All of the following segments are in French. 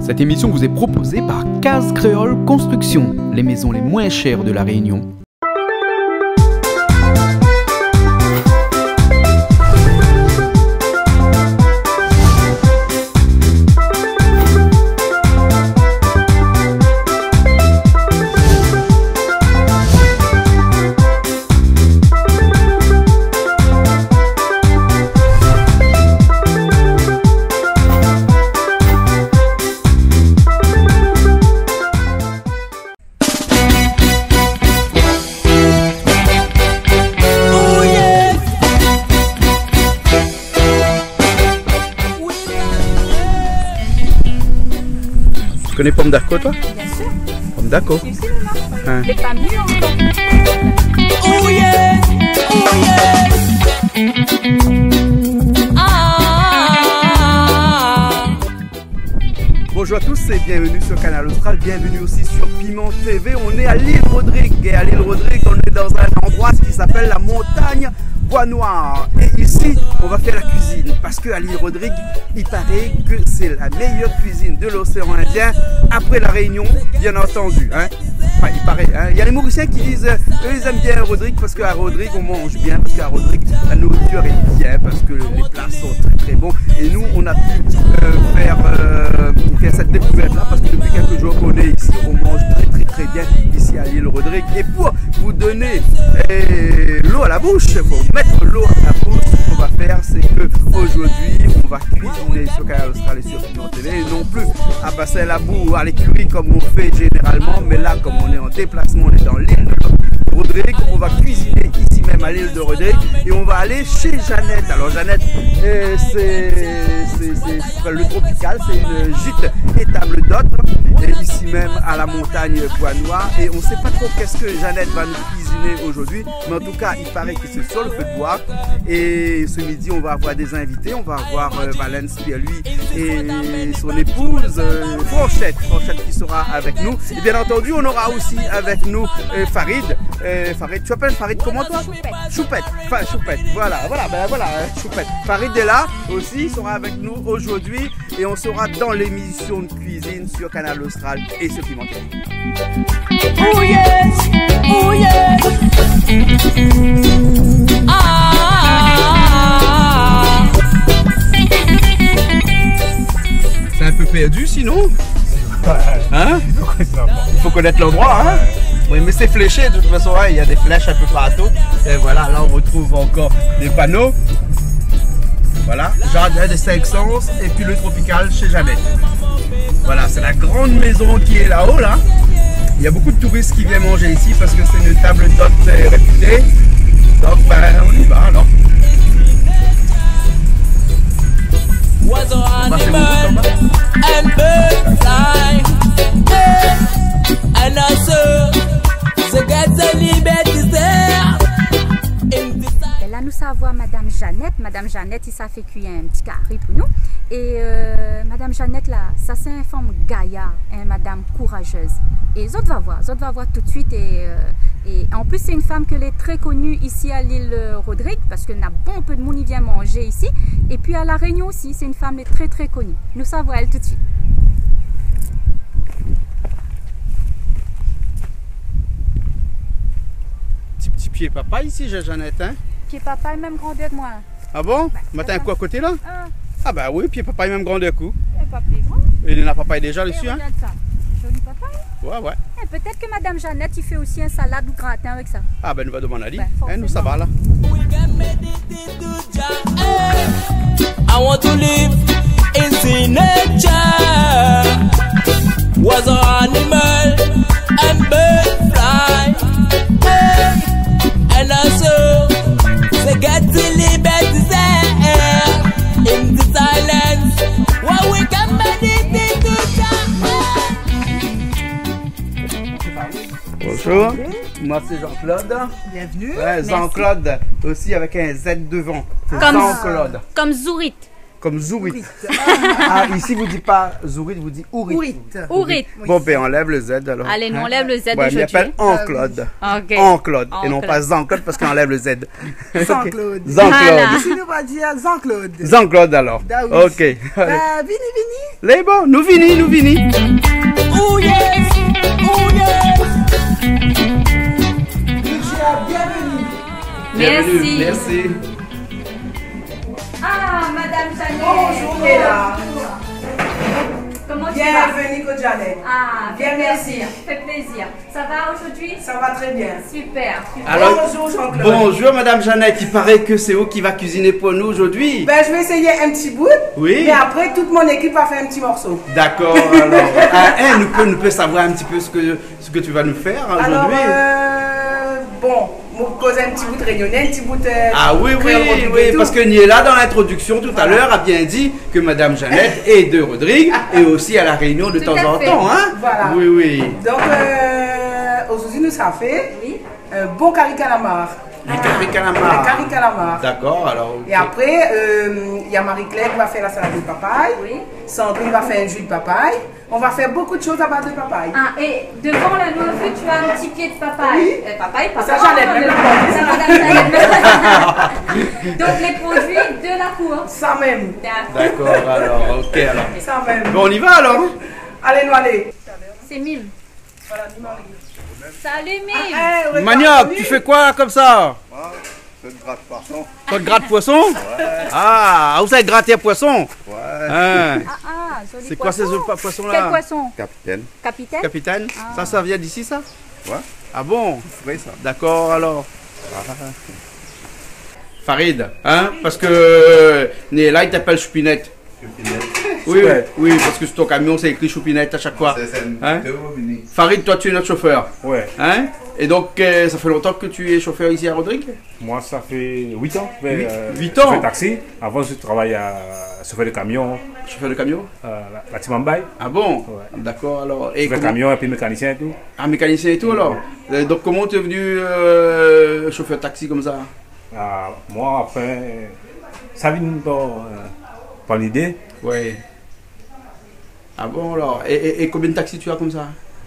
Cette émission vous est proposée par Case Créole Construction, les maisons les moins chères de la Réunion. Tu connais Pomme d'Arco, toi? Bien sûr. Pomme d'Arco. Hein. Les pas mieux encore. Oh yeah, oh yeah. Ah. Bonjour à tous et bienvenue sur Canal Austral, bienvenue aussi sur Piment TV. On est à l'île Rodrigue et à l'île Rodrigue on est dans un endroit qui s'appelle la montagne Bois Noir. Et ici on va faire la cuisine parce qu'à l'île Rodrigue il paraît que c'est la meilleure cuisine de l'océan Indien après la Réunion, bien entendu. Hein. Enfin, il paraît. Hein. Il y a les Mauriciens qui disent eux ils aiment bien Rodrigue parce qu'à Rodrigue on mange bien, parce qu'à Rodrigue la nourriture est bien, parce que les plats sont très très bons. Et nous on a pu faire cette découverte là parce que depuis quelques jours qu'on est ici on mange très bien ici à l'île Rodrigue. Et pour vous donner l'eau à la bouche, pour mettre l'eau à la bouche, ce qu'on va faire c'est que aujourd'hui on va cuisiner sur Canal Austral et sur Piment TV et non plus à passer la boue à l'écurie comme on fait généralement, mais là comme on est en déplacement, on est dans l'île de Rodrigue, on va cuisiner ici même à l'île de Rodrigue et on va aller chez Jeannette. Alors Jeannette, c'est le tropical, c'est une gîte et table d'hôte ici même à la montagne Bois Noir, et on ne sait pas trop qu'est-ce que Jeannette va nous cuisiner aujourd'hui, mais en tout cas il paraît que c'est sur le feu de bois. Et ce midi on va avoir des invités, on va avoir Valence Pierre-Louis et son épouse Franchette qui sera avec nous, et bien entendu on aura aussi avec nous Farid. Farid, tu appelles Farid comment toi? Choupette. Choupette, voilà, Choupette. Farid est là aussi, il sera avec nous aujourd'hui et on sera dans l'émission de cuisine sur Canal Austral et sur Piment TV. Oh yes, oh yes. Ah. C'est un peu perdu sinon? Hein? Il faut connaître l'endroit, hein? Oui, mais c'est fléché de toute façon, hein, il y a des flèches un peu partout. Et voilà, là on retrouve encore des panneaux. Voilà, jardin des 5 sens et puis le tropical chez Jeannette. Voilà, c'est la grande maison qui est là-haut, là. Il y a beaucoup de touristes qui viennent manger ici parce que c'est une table d'hôte réputée. Donc, ben, on y va alors. Was an animal and bird fly, and also the get the liberty there. Et là, nous savons Madame Jeannette. Madame Jeannette, il s'est fait cuire un petit carré pour nous. Et Madame Jeannette, là, ça c'est une femme gaillarde, hein, Madame courageuse. Et Zot va voir tout de suite. Et en plus, c'est une femme qui est très connue ici à l'île Rodrigue, parce que n'a bon peu de monde qui vient manger ici. Et puis à La Réunion aussi, c'est une femme très connue. Nous savons elle tout de suite. Petit pied papa ici, Jeannette, hein? Pied papa est même grandeur que moi. Ah bon? Bah, Matin quoi à côté là? Ah bah oui, pied papa est même grandeur que vous. Et pas plus grand. Et il y en a papa déjà dessus, hein? Regarde ça. Joli papa. Ouais. Et peut-être que Madame Jeannette, il fait aussi un salade ou gratin avec ça. Ah ben nous va demander à lui. Ben, Nous ça va là. I want to live in nature. Was an animal and bird fly, and also they get the liberty there in the silence. Where we can meditate to Bonjour, moi c'est Jean-Claude. Bienvenue. Ouais, Jean-Claude aussi avec un Z devant. C'est Comme Jean-Claude. Comme Zourit. Comme Zourit. Ah, ici, vous ne dites pas Zourit, vous dites Ourit. Ourit. Bon, ben, on lève le Z alors. Allez, nous on lève le Z Ouais, mais il aujourd'hui. appelle Jean-Claude. Ok. Jean-Claude. Et non Jean-Claude. pas Jean-Claude parce qu'on enlève le Z. Jean-Claude. Voilà. Ici, nous va dire Jean-Claude. Jean-Claude alors. Da oui. Ok. Allez. Vini. Les bons, nous vini. Oh yes, oh yes. Bienvenue. Merci. Merci. Ah, Madame Janet. Bonjour, Léla. Comment tu vas? Bienvenue, Côte Janet. Ah, Bien, fait merci. plaisir. Fait plaisir. Ça va aujourd'hui? Ça va très bien. Super. Alors, Bonjour, Jean-Claude. bonjour Madame Jeannette, il paraît que c'est vous qui va cuisiner pour nous aujourd'hui. Ben, je vais essayer un petit bout. Oui. Mais après, toute mon équipe va faire un petit morceau. D'accord, alors. Nous peut savoir un petit peu ce que tu vas nous faire Alors, aujourd'hui. bon, vous posez un petit bout de réunionnais, un petit bout de. Ah oui, parce que Niela, dans l'introduction tout à l'heure, a bien dit que Madame Jeannette est de Rodrigue et aussi à la Réunion de Tout temps à en fait. temps. Hein? Voilà. Oui. Donc, aujourd'hui, nous ça fait Oui. un bon curry calamar. Un café Un calamar. curry calamar. D'accord, alors. ok. Et après, il y a Marie-Claire qui va faire la salade de papaye. Oui. Sandrine va faire un jus de papaye. On va faire beaucoup de choses à base de papaye. Ah, et devant la noix feu, tu as un petit pied de papaye. Oui. Papaye, pas Ça, Jeannette, même Ça, Madame Jeannette. Donc, les produits de la cour. Ça même. D'accord, alors, ok, alors. Ça même. Bon, on y va alors. Allez, nous allez. C'est Mime. Salut, Mime. Eh, regarde, Manioc, lui. tu fais quoi là, comme ça? C'est de gratte poisson. Toi, tu grattes poisson? Ah, vous savez gratter poisson? Ouais. Hein. Ah, joli C'est quoi ces poisson. poissons Quel là? poisson? Capitaine. Capitaine? Capitaine? Ça vient d'ici ça? Ouais. Ah bon? Frais ça. D'accord alors. Farid, hein? Parce que là il t'appelle Choupinette. Oui, oui, parce que sur ton camion c'est écrit Choupinette à chaque fois. Hein? Farid, toi tu es notre chauffeur. Ouais, Hein? Et donc ça fait longtemps que tu es chauffeur ici à Rodrigue? moi ça fait 8 ans. Huit ans? Je fais taxi. Avant je travaillais à chauffeur de camion, Chauffeur de camion? la Timambay. Ah bon? Ouais. D'accord alors. Et Chauffeur de comment... camion et puis mécanicien et tout. Ah, mécanicien et tout alors? Donc comment tu es venu chauffeur taxi comme ça? Moi après, ça vient par l'idée. Oui. Ah bon alors? Et combien de taxis tu as comme ça?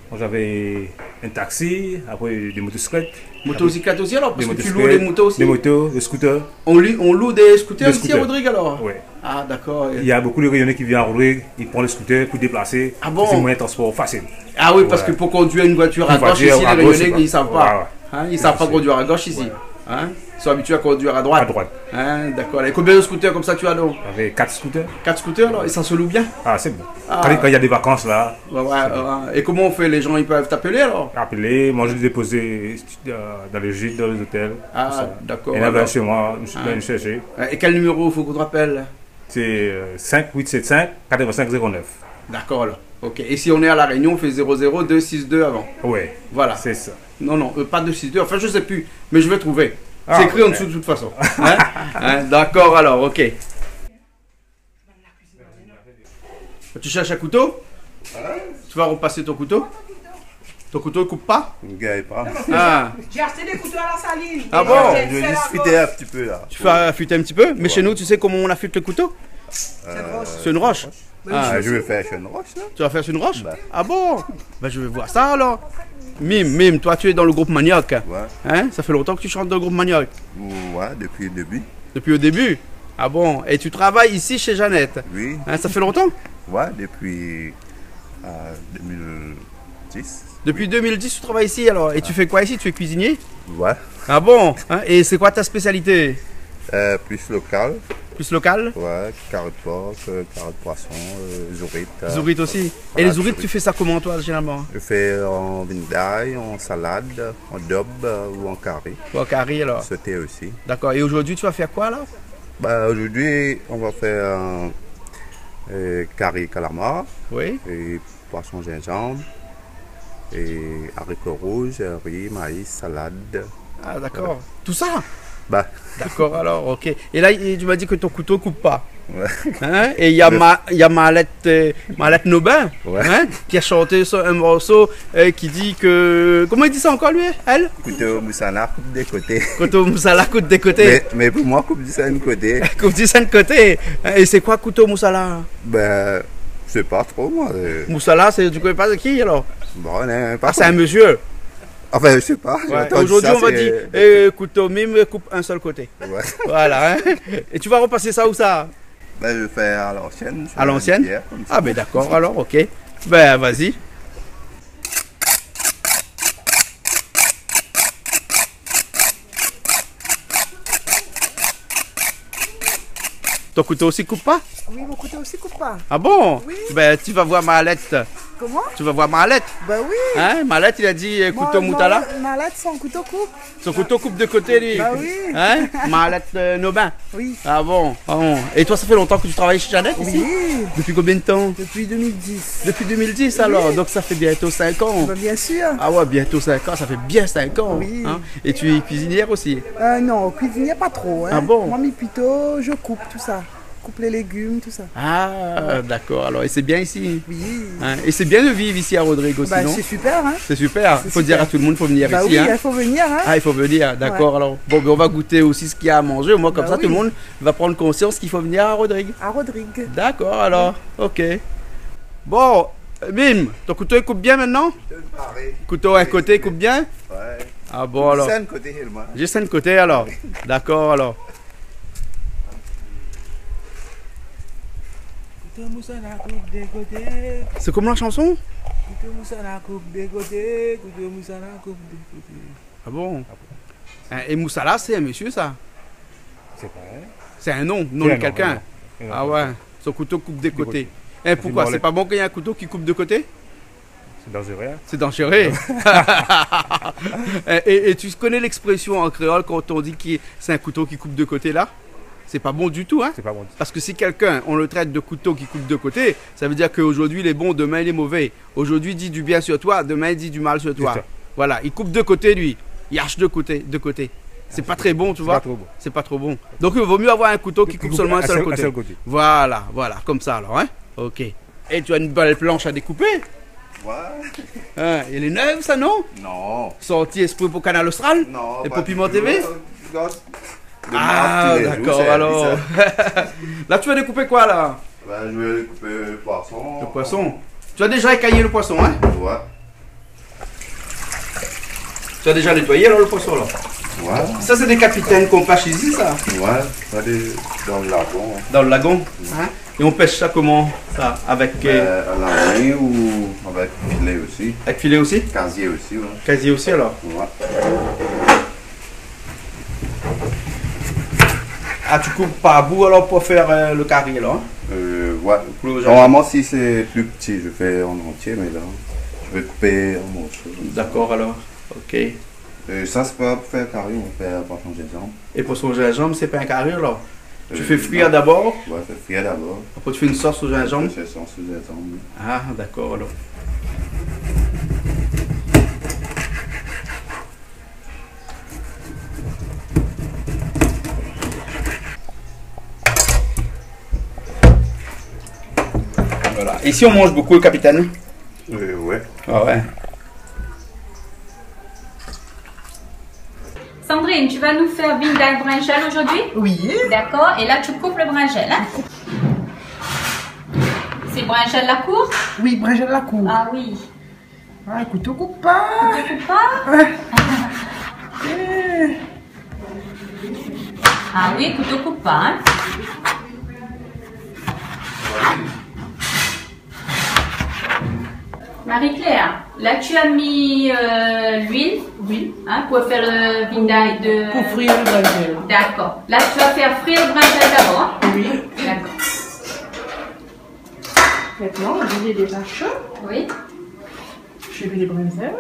Moi j'avais un taxi, après des motocyclettes. Motocyclette aussi alors? Des Parce que tu motocyclettes, loues des motos aussi? Des motos, des scooters. On loue des scooters Des ici à scooters. Rodrigue alors? Ouais. Ah d'accord. Il y a beaucoup de rayonnés qui viennent à Rodrigue, ils prennent le scooter pour déplacer. Ah bon? C'est un moyen de transport facile. Ah oui, parce Ouais. que pour conduire une voiture à Une gauche voiture ici, les à gauche, Réunionnais, c'est ils ne savent pas. Ouais. Hein, ils ne savent pas C'est- conduire à gauche ici. Ouais. Hein? Ils sont habitués à conduire à droite. À droite. Hein, d'accord. Et combien de scooters comme ça tu as donc? J'avais 4 scooters. 4 scooters alors? Et ça se loue bien? Ah, c'est bon. Ah. Quand il y a des vacances là, Ouais, ouais, Et comment on fait? Les gens ils peuvent t'appeler alors? appeler, manger, déposer dans les gîtes, dans les hôtels. tout Ah ça. d'accord. Il y en avait alors. chez moi, je me suis venu chercher. Et quel numéro il faut qu'on te rappelle? C'est 5875 8509. D'accord alors. Ok. Et si on est à La Réunion, on fait 00262 avant. Ouais, Voilà. c'est ça. Non, non, pas 262. Enfin, je sais plus. Mais je vais trouver. Ah, C'est écrit en ouais. dessous de toute façon. Hein? Hein? D'accord alors. Ok. Tu cherches un couteau? Tu vas repasser ton couteau? Ton couteau ne coupe pas? Ne gagne pas. Ah, J'ai acheté des couteaux à la saline. Ah Et bon? j'ai Je vais fait juste la fitter un petit peu là. tu fais affûter un petit peu? Mais chez nous, tu sais comment on affûte le couteau? C'est une roche. Ah, Je vais faire chez une roche là. tu vas faire sur une roche? Bah. Ah bon? Ben, je vais voir ça alors. Mime, toi tu es dans le groupe Manioc. Ouais. Hein? Ça fait longtemps que tu chantes dans le groupe Manioc. Ouais, depuis le début. Depuis le début? Ah bon? Et tu travailles ici chez Jeannette? Oui. Hein, ça fait longtemps? Ouais, depuis 2010. Depuis 2010 tu travailles ici alors. Et tu fais quoi ici? Tu es cuisinier? Ouais. Ah bon? Hein? Et c'est quoi ta spécialité? Plus local. Plus local? Ouais, carottes porc, carottes poisson, zourite. Zourite aussi. Et voilà, les zourites, zourite. tu fais ça comment toi généralement? Je fais en vinaigre, en salade, en daube ou en carré. Ou au carré alors. Sauté aussi. D'accord. Et aujourd'hui tu vas faire quoi là? Bah, aujourd'hui, on va faire un carré calamar Oui. et poisson gingembre et haricots rouges, riz, maïs, salade. Ah d'accord. Tout ça? Bah, D'accord alors, ok. Et là tu m'as dit que ton couteau coupe pas. Ouais. Hein? Et il y a, Malette Nobin, Ouais. hein, qui a chanté un morceau qui dit que... Comment il dit ça encore, lui? Elle? Couteau Moussana, coupe des côtés. Couteau Moussala, coupe des côtés. Mais pour moi, coupe du sein côté. Coupe du sein de côté. Et c'est quoi couteau Moussala? Ben, je sais pas trop, moi. Moussala, tu connais pas de qui, alors? Bon, pas C'est un monsieur. Enfin, je sais pas. Ouais. Aujourd'hui, on va dire couteau mime, coupe un seul côté. Ouais. Voilà. Hein? Et tu vas repasser ça où ça? Ben, je fais à l'ancienne. À l'ancienne? Pierre, comme ça. Ah, ben d'accord, alors, ok. Ben, vas-y. Ton couteau aussi coupe pas? Oui, mon couteau aussi coupe pas. Ah bon? Oui. Ben, tu vas voir Malette. Comment? Tu vas voir Malette. Ben oui. Hein? Malette, il a dit couteau Moutala. Malade, son couteau coupe. Son couteau coupe de côté, lui. Ben oui. Hein? Malette Nobin. Oui. Ah bon? Ah bon. Et toi, ça fait longtemps que tu travailles chez Jeannette ici? Oui. Depuis combien de temps? Depuis 2010. Depuis 2010 alors, donc ça fait bientôt 5 ans. Ben, bien sûr. Ah ouais, bientôt 5 ans, ça fait bien 5 ans. Oui. Hein? Et tu es cuisinière aussi? Non, cuisinier pas trop. Hein. Ah bon? Moi, mais plutôt, je coupe tout ça. Coupe les légumes, tout ça. Ah, d'accord. Alors, et c'est bien ici? Oui. Hein? Et c'est bien de vivre ici à Rodrigo aussi, Ben, non? c'est super, hein. C'est super. Il faut dire à tout le monde, il faut venir Bah ici. oui, Hein? il faut venir, hein. Ah, il faut venir, d'accord. Alors, bon, ben, on va goûter aussi ce qu'il y a à manger. Au moins, comme Bah ça, oui. tout le monde va prendre conscience qu'il faut venir à Rodrigue. À Rodrigue. D'accord, alors, ok. Bon, Bim, ton couteau il coupe bien maintenant? Pareil. Couteau à un côté il coupe bien? Ouais. Ah bon, alors. C'est un côté, Helma. Juste un côté alors. D'accord, alors. Couteau Moussana coupe des côtés. C'est comme la chanson? Couteau Moussana coupe des côtés. Couteau Moussana coupe des côtés. Ah bon? Et Moussala, c'est un monsieur ça? C'est pas vrai. C'est un nom, nom C'est de un nom, quelqu'un. un nom. Ah ouais, son couteau coupe des côtés. côtés. Et pourquoi? C'est C'est pas bon qu'il y ait un couteau qui coupe de côté? C'est dangereux. Hein? C'est dangereux. et tu connais l'expression en créole quand on dit que c'est un couteau qui coupe de côté là? C'est pas bon du tout, hein? C'est pas bon. Parce que si quelqu'un, on le traite de couteau qui coupe de côté, ça veut dire qu'aujourd'hui il est bon, demain il est mauvais. Aujourd'hui il dit du bien sur toi, demain il dit du mal sur toi. C'est ça. Voilà, il coupe de côté lui. Il hache de côté. C'est pas très bon, tu vois? Pas trop bon. C'est pas trop bon. Donc il vaut mieux avoir un couteau qui coupe seulement un seul côté. Un seul côté. Voilà, comme ça alors, hein? Ok. Et tu as une belle planche à découper? Ouais. Hein, elle est neuve ça, non? Non. Sorti esprit pour Canal Austral? Non. Et pas pour du Piment tout. TV? Regarde. Le Ah, marque tous les jours, d'accord, c'est alors. bizarre. Là tu vas découper quoi là? Ben, je vais couper le poisson. Le poisson. Tu as déjà écaillé le poisson, hein? Ouais. Tu as déjà nettoyé alors le poisson là? Ouais. Ça c'est des capitaines qu'on pêche ici ça? Ouais. Ça, dans le lagon. Dans le lagon. Hein? Et on pêche ça comment? Ça? Avec, À la main ou avec filet aussi. avec filet aussi? Casier aussi, ouais. Casier aussi alors? Ouais. Ah tu coupes par bout alors pour faire le carré là? Hein? Ouais. Pour le Normalement, si c'est plus petit, je fais en entier, mais là, je vais couper en morceaux. D'accord alors. Ok. Ça, c'est pas pour faire carré, on fait pour changer de jambe. Et pour son gingembre, c'est pas un carré alors? Tu Euh, fais frire non. d'abord, Ouais, fait frire d'abord. après tu fais une sauce au gingembre. C'est sans sous-gingembre. Ah d'accord alors. Voilà. Ici on mange beaucoup le capitaine. Ouais. Ah ouais. Sandrine, tu vas nous faire vinda brinjel aujourd'hui? Oui. D'accord. Et là, tu coupes le brinjel, hein? C'est brinjel la cour? Oui, brinjel la cour. Ah oui. Ah, couteau coupe pas. Tu coupes pas? Ah oui, couteau coupe pas, hein? Marie-Claire, là tu as mis l'huile, Oui. hein, pour faire le vinda de... Pour frire le brinjel. D'accord. Là tu vas faire frire le brinjel d'abord. Oui. D'accord. Maintenant, l'huile est déjà chaude. Oui. Je mets les brinjels.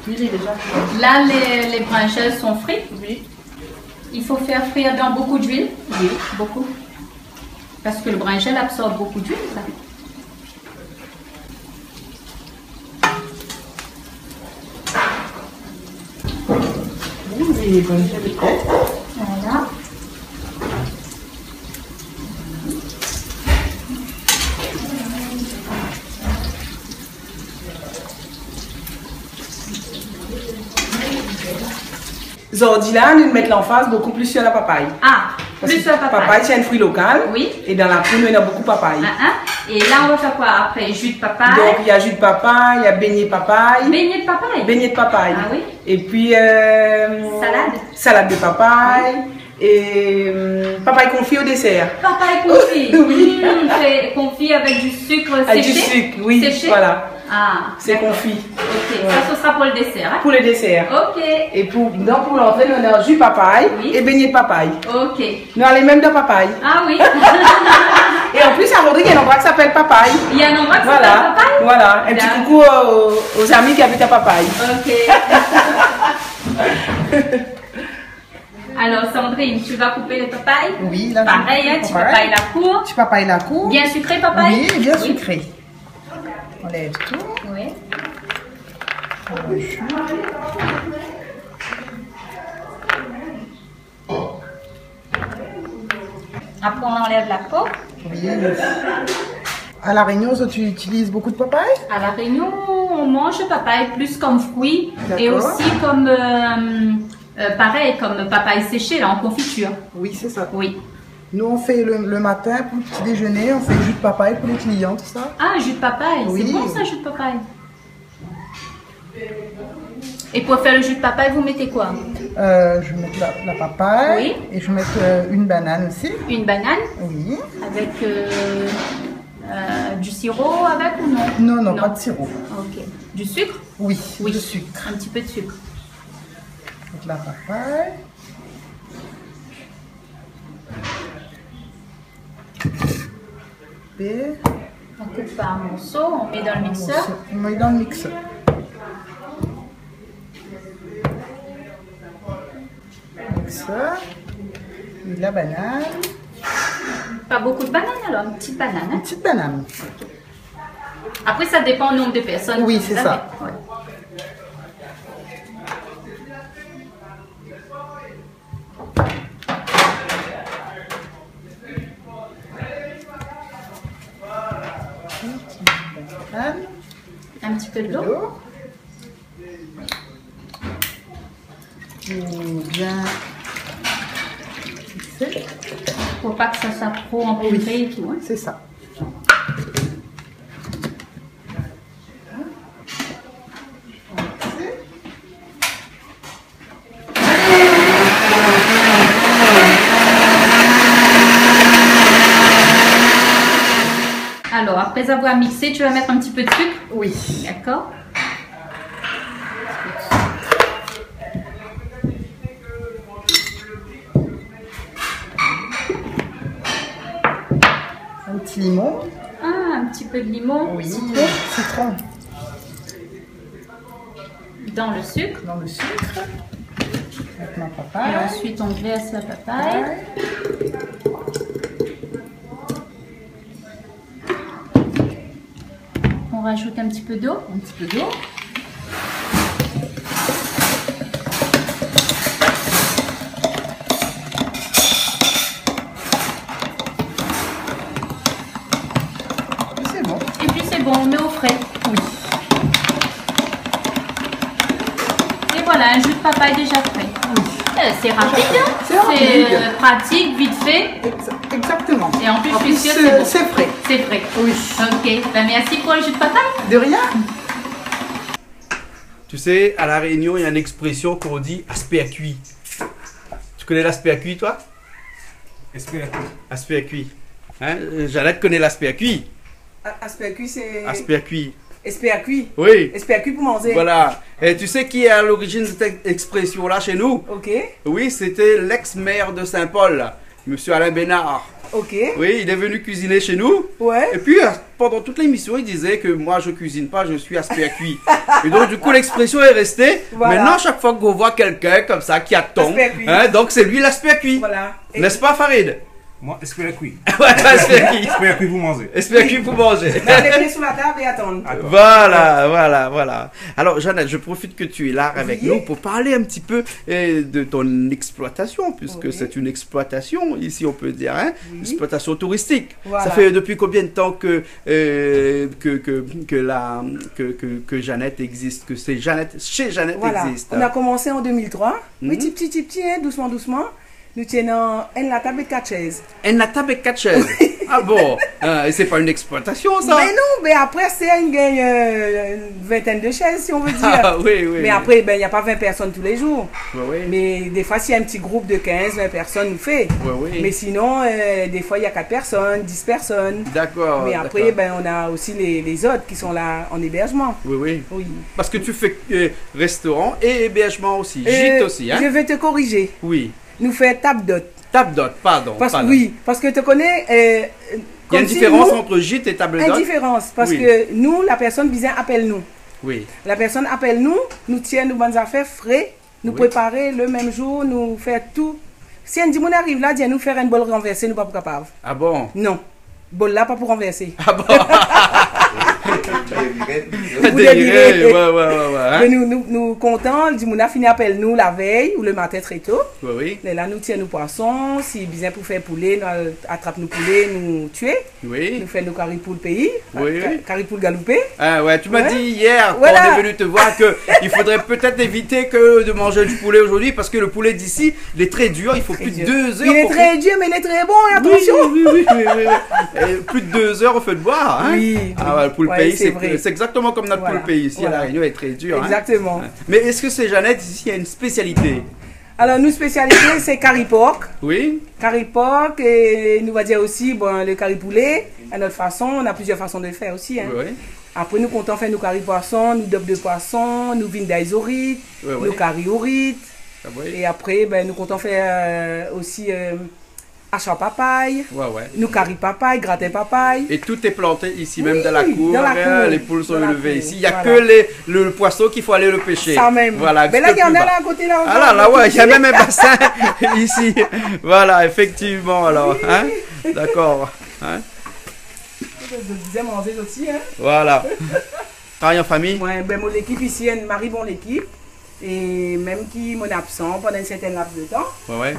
L'huile est déjà chaude. Là les brinjels sont frits. Oui. Il faut faire frire dans beaucoup d'huile. Oui. Beaucoup. Parce que le brinjel absorbe beaucoup d'huile. Là. Les bonnes choses prêtes. Voilà. Aujourd'hui là, nous mettons l'emphase beaucoup plus sur la papaye. Ah, Parce plus que sur la papaye. Papaye, c'est un fruit local. Oui. Et dans la poule, il y a beaucoup de papaye. Et là, on va faire quoi après? Jus de papaye. Donc, il y a jus de papaye, il y a beignet de papaye. Beignet de papaye. Beignet de papaye. Ah oui. Et puis, Salade. salade de papaye. Et papaye confit au dessert. Papaye confit. Oui. C'est confit avec du sucre Avec séché. du sucre, oui. Séché. Voilà. Ah, C'est d'accord. confit. Ok, Ouais. ça ce sera pour le dessert. Hein? Pour le dessert. Ok, Et pour l'entrée, on a jus papaye Oui. et beignet de papaye. ok. Nous allons même de papaye. Ah oui. Et en plus, à Rodrigue, il y a un endroit qui s'appelle papaye. Il y a un endroit qui Voilà. s'appelle papaye. Voilà. Un petit D'accord. coucou aux amis qui habitent à papaye. Ok. Alors Sandrine, tu vas couper le papaye. Oui, là, Pareil, hein, tu papayes la cour. Tu papayes la cour. Bien sucré papaye. Oui, bien sucré. On lève tout. Oui. Après on enlève la peau. Oui. À la Réunion, ça, tu utilises beaucoup de papaye? À la Réunion, on mange le papaye plus comme fruit et D'accord. aussi comme pareil comme papaye séché là en confiture. Oui, c'est ça. Oui. Nous, on fait le matin pour le petit déjeuner, on fait jus de papaye pour les clients, tout ça. Ah, jus de papaye, Oui. c'est bon ça, jus de papaye. Et pour faire le jus de papaye, vous mettez quoi? Je vais mettre la papaye. Oui. Et je vais mettre une banane aussi. Une banane Oui. avec du sirop avec ou non? Non, non, Non. pas de sirop. Ok. Du sucre? Oui, Oui. du sucre. Un petit peu de sucre. Avec la papaye. Et On coupe par morceaux, on met dans le mixeur. on met dans le mixeur. Mixeur. Et la banane. Pas beaucoup de bananes alors, une petite banane. Une Hein? petite banane. Après, ça dépend du nombre de personnes. Oui, que c'est vous ça. avez. Ouais. Banane. Un petit peu de l'eau. L'eau. Et bien mixer. Pour pas que ça soit trop empiré et tout. Hein. C'est ça. Alors, après avoir mixé, tu vas mettre un petit peu de sucre. Oui. D'accord. Un petit limon. Ah, un petit peu de limon, Oui. citron Citron dans le sucre. dans le sucre. Avec ma Et papaye. ensuite, on verse la papaye. On rajoute un petit peu d'eau. Un petit peu d'eau. C'est bon. Et puis c'est bon, on met au frais. Oui. Et voilà, un jus de papaye déjà frais. C'est rapide, hein. C'est rapide. Pratique, vite fait. Exactement. Et en plus, je suis sûre que c'est bon. c'est frais. C'est frais. Oui. Ok, ben, merci pour le jus de papaye. De rien. Tu sais, à La Réunion, il y a une expression qu'on dit aspect à cuit. Tu connais l'aspect à cuit, toi? Aspect à cuit. Hein? Jeannette connaît l'aspect à cuit. Aspect cuit, c'est. Aspect à cuit. Aspect cuit. Oui. Aspect cuit pour manger. Voilà. Et tu sais qui est à l'origine de cette expression-là chez nous? Ok. Oui, c'était l'ex-maire de Saint-Paul, Monsieur Alain Bénard. Ok. Oui, il est venu cuisiner chez nous. Ouais. Et puis, pendant toute l'émission, il disait que moi, je cuisine pas, je suis aspect à cuit. Et donc, du coup, l'expression est restée. Voilà. Maintenant, chaque fois qu'on voit quelqu'un comme ça qui attend, Aspect à cuit. hein, donc c'est lui l'aspect à cuit. Voilà. Et- N'est-ce pas, Farid? Moi, espère cuit. Espère cuit pour manger. Espère cuit pour manger. Mettez les pieds sur la table et attendre. Voilà. Alors, Jeannette, je profite que tu es là avec nous pour parler un petit peu de ton exploitation, puisque c'est une exploitation, ici on peut dire, hein, exploitation touristique. Voilà. Ça fait depuis combien de temps que Jeannette existe, que chez Jeannette existe? On a commencé en 2003, petit, hein, doucement. Nous tenons la table et 4 chaises. La table et 4 chaises. Ah bon, c'est pas une exploitation ça? Mais non, mais après c'est une vingtaine de chaises si on veut dire. Ah, oui. Mais après, il n'y a pas 20 personnes tous les jours. Oui. Mais des fois, s'il y a un petit groupe de 15, 20 personnes, nous fait. Oui. Mais sinon, des fois, il y a 4 personnes, 10 personnes. D'accord. Mais après, on a aussi les autres qui sont là en hébergement. Oui. Parce que tu fais restaurant et hébergement aussi, gîte aussi. Hein? Je vais te corriger. Oui. Nous faisons table d'hôte. Table d'hôte, pardon. Oui, parce que tu connais... il y a une différence entre gîte et table d'hôte. Une différence, parce que nous, la personne vient appelle nous. Oui. La personne appelle nous, nous tient nos bonnes affaires frais, nous préparer le même jour, nous faire tout. Si un dimanche arrive là, nous faire un bol renversé, nous pas capables. Ah bon? Non. Bol là, pas pour renverser. Ah bon? Délirer. Ouais. Mais nous contents, le dimanche fini appelle nous la veille ou le matin très tôt. Oui. Et là, nous tiens nos poissons. Si bien pour faire poulet, nous attrape nos poulets, nous tuer. Oui. Nous faisons nos carrés pour le pays. Oui. Carrés pour le galoupé. Ah ouais, tu m'as dit hier, quand on est venu te voir, qu'il faudrait peut-être éviter de manger du poulet aujourd'hui parce que le poulet d'ici, il est très dur. Il faut plus de 2 heures. Il est très dur, mais il est très bon. Attention. Oui. Plus de 2 heures au feu de bois. Hein? Oui. Ah ouais, le poule pays, c'est exactement comme notre poule pays ici à La Réunion, est très dur. Exactement. Hein? Mais est-ce que c'est Jeannette ici, il y a une spécialité? Alors, nous, spécialité, c'est curry pork. Oui. Curry pork, et nous va dire aussi le curry poulet, à notre façon. On a plusieurs façons de le faire aussi. Hein. Oui. Après, nous comptons faire nos curry poissons, nos dopes de poisson, nos vignes d'aïsorites, nos curry orites. Ah, oui. Et après, nous comptons faire aussi achat papaye, nous curry papaye, gratin papaye. Et tout est planté ici même dans la cour. Les poules sont élevées ici. Il n'y a que le poisson qu'il faut aller le pêcher. Ça même. Voilà, mais là, il y en a là à côté là. Ah là, il y a même un bassin ici. Voilà, effectivement. Alors, hein? D'accord. Hein? Je disais manger aussi. Hein? Voilà. Travaille en famille? Ouais, mon équipe ici, Marie, bon l'équipe. Et même qui m'ont absent pendant un certain laps de temps.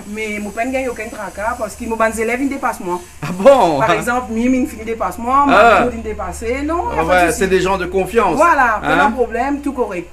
Mais mon père n'a gagné aucun tracas parce que mes élèves ils dépassent moi. Ah bon? Par exemple, Mime finit dépasse moi, Marie il dépasse. Non, c'est des gens de confiance. Voilà, pas de problème, tout correct.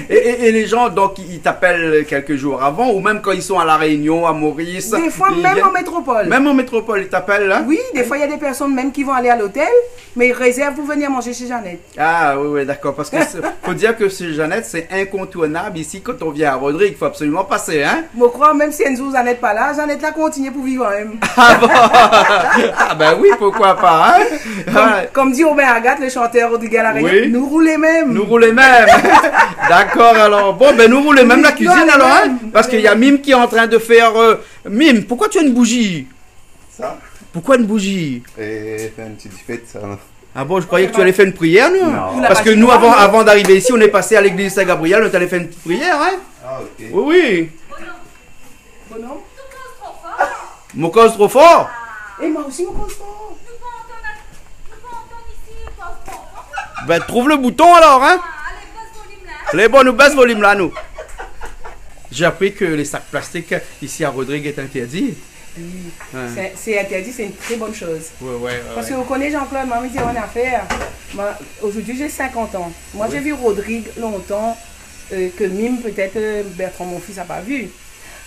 Et les gens, donc, ils t'appellent quelques jours avant ou même quand ils sont à La Réunion, à Maurice? Des fois, même en métropole. Même en métropole, ils t'appellent là? Oui, des fois, il y a des personnes même qui vont aller à l'hôtel, mais ils réservent pour venir manger chez Jeannette. Ah oui, d'accord. Parce que faut dire que chez Jeannette, c'est incontournable. Ici, quand on vient à Rodrigue, il faut absolument passer. Hein? Je crois, même si un jour Jeannette pas là, Jeannette là continue pour vivre même. Ah bon? Ah ben oui, pourquoi pas. Hein? Comme dit Robert Agathe, le chanteur Rodrigue à La Réunion, nous roulez même. Nous roulez même. D'accord, alors. Bon, nous roulez même la cuisine alors. Hein? Parce qu'il y a Mime qui est en train de faire... Mime, pourquoi tu as une bougie? Ça? Pourquoi une bougie? Et faire une petite fête, ça. Ah bon, je croyais que tu allais faire une prière, nous. Non. Parce que nous, avant d'arriver ici, on est passé à l'église Saint-Gabriel, on allait faire une petite prière, hein? Ah, ok. Oui. Bonhomme. Mon cause trop fort? Et moi aussi, mon cause fort. Ben, trouve le bouton alors, hein? Les bons, nous baisse volume là, nous. J'ai appris que les sacs plastiques ici à Rodrigue est interdit. Oui. C'est interdit, c'est une très bonne chose. Parce que vous connaissez Jean-Claude, moi, je dis en affaire. Aujourd'hui, j'ai 50 ans. Moi, j'ai vu Rodrigue longtemps, que Mime, peut-être Bertrand, mon fils, n'a pas vu.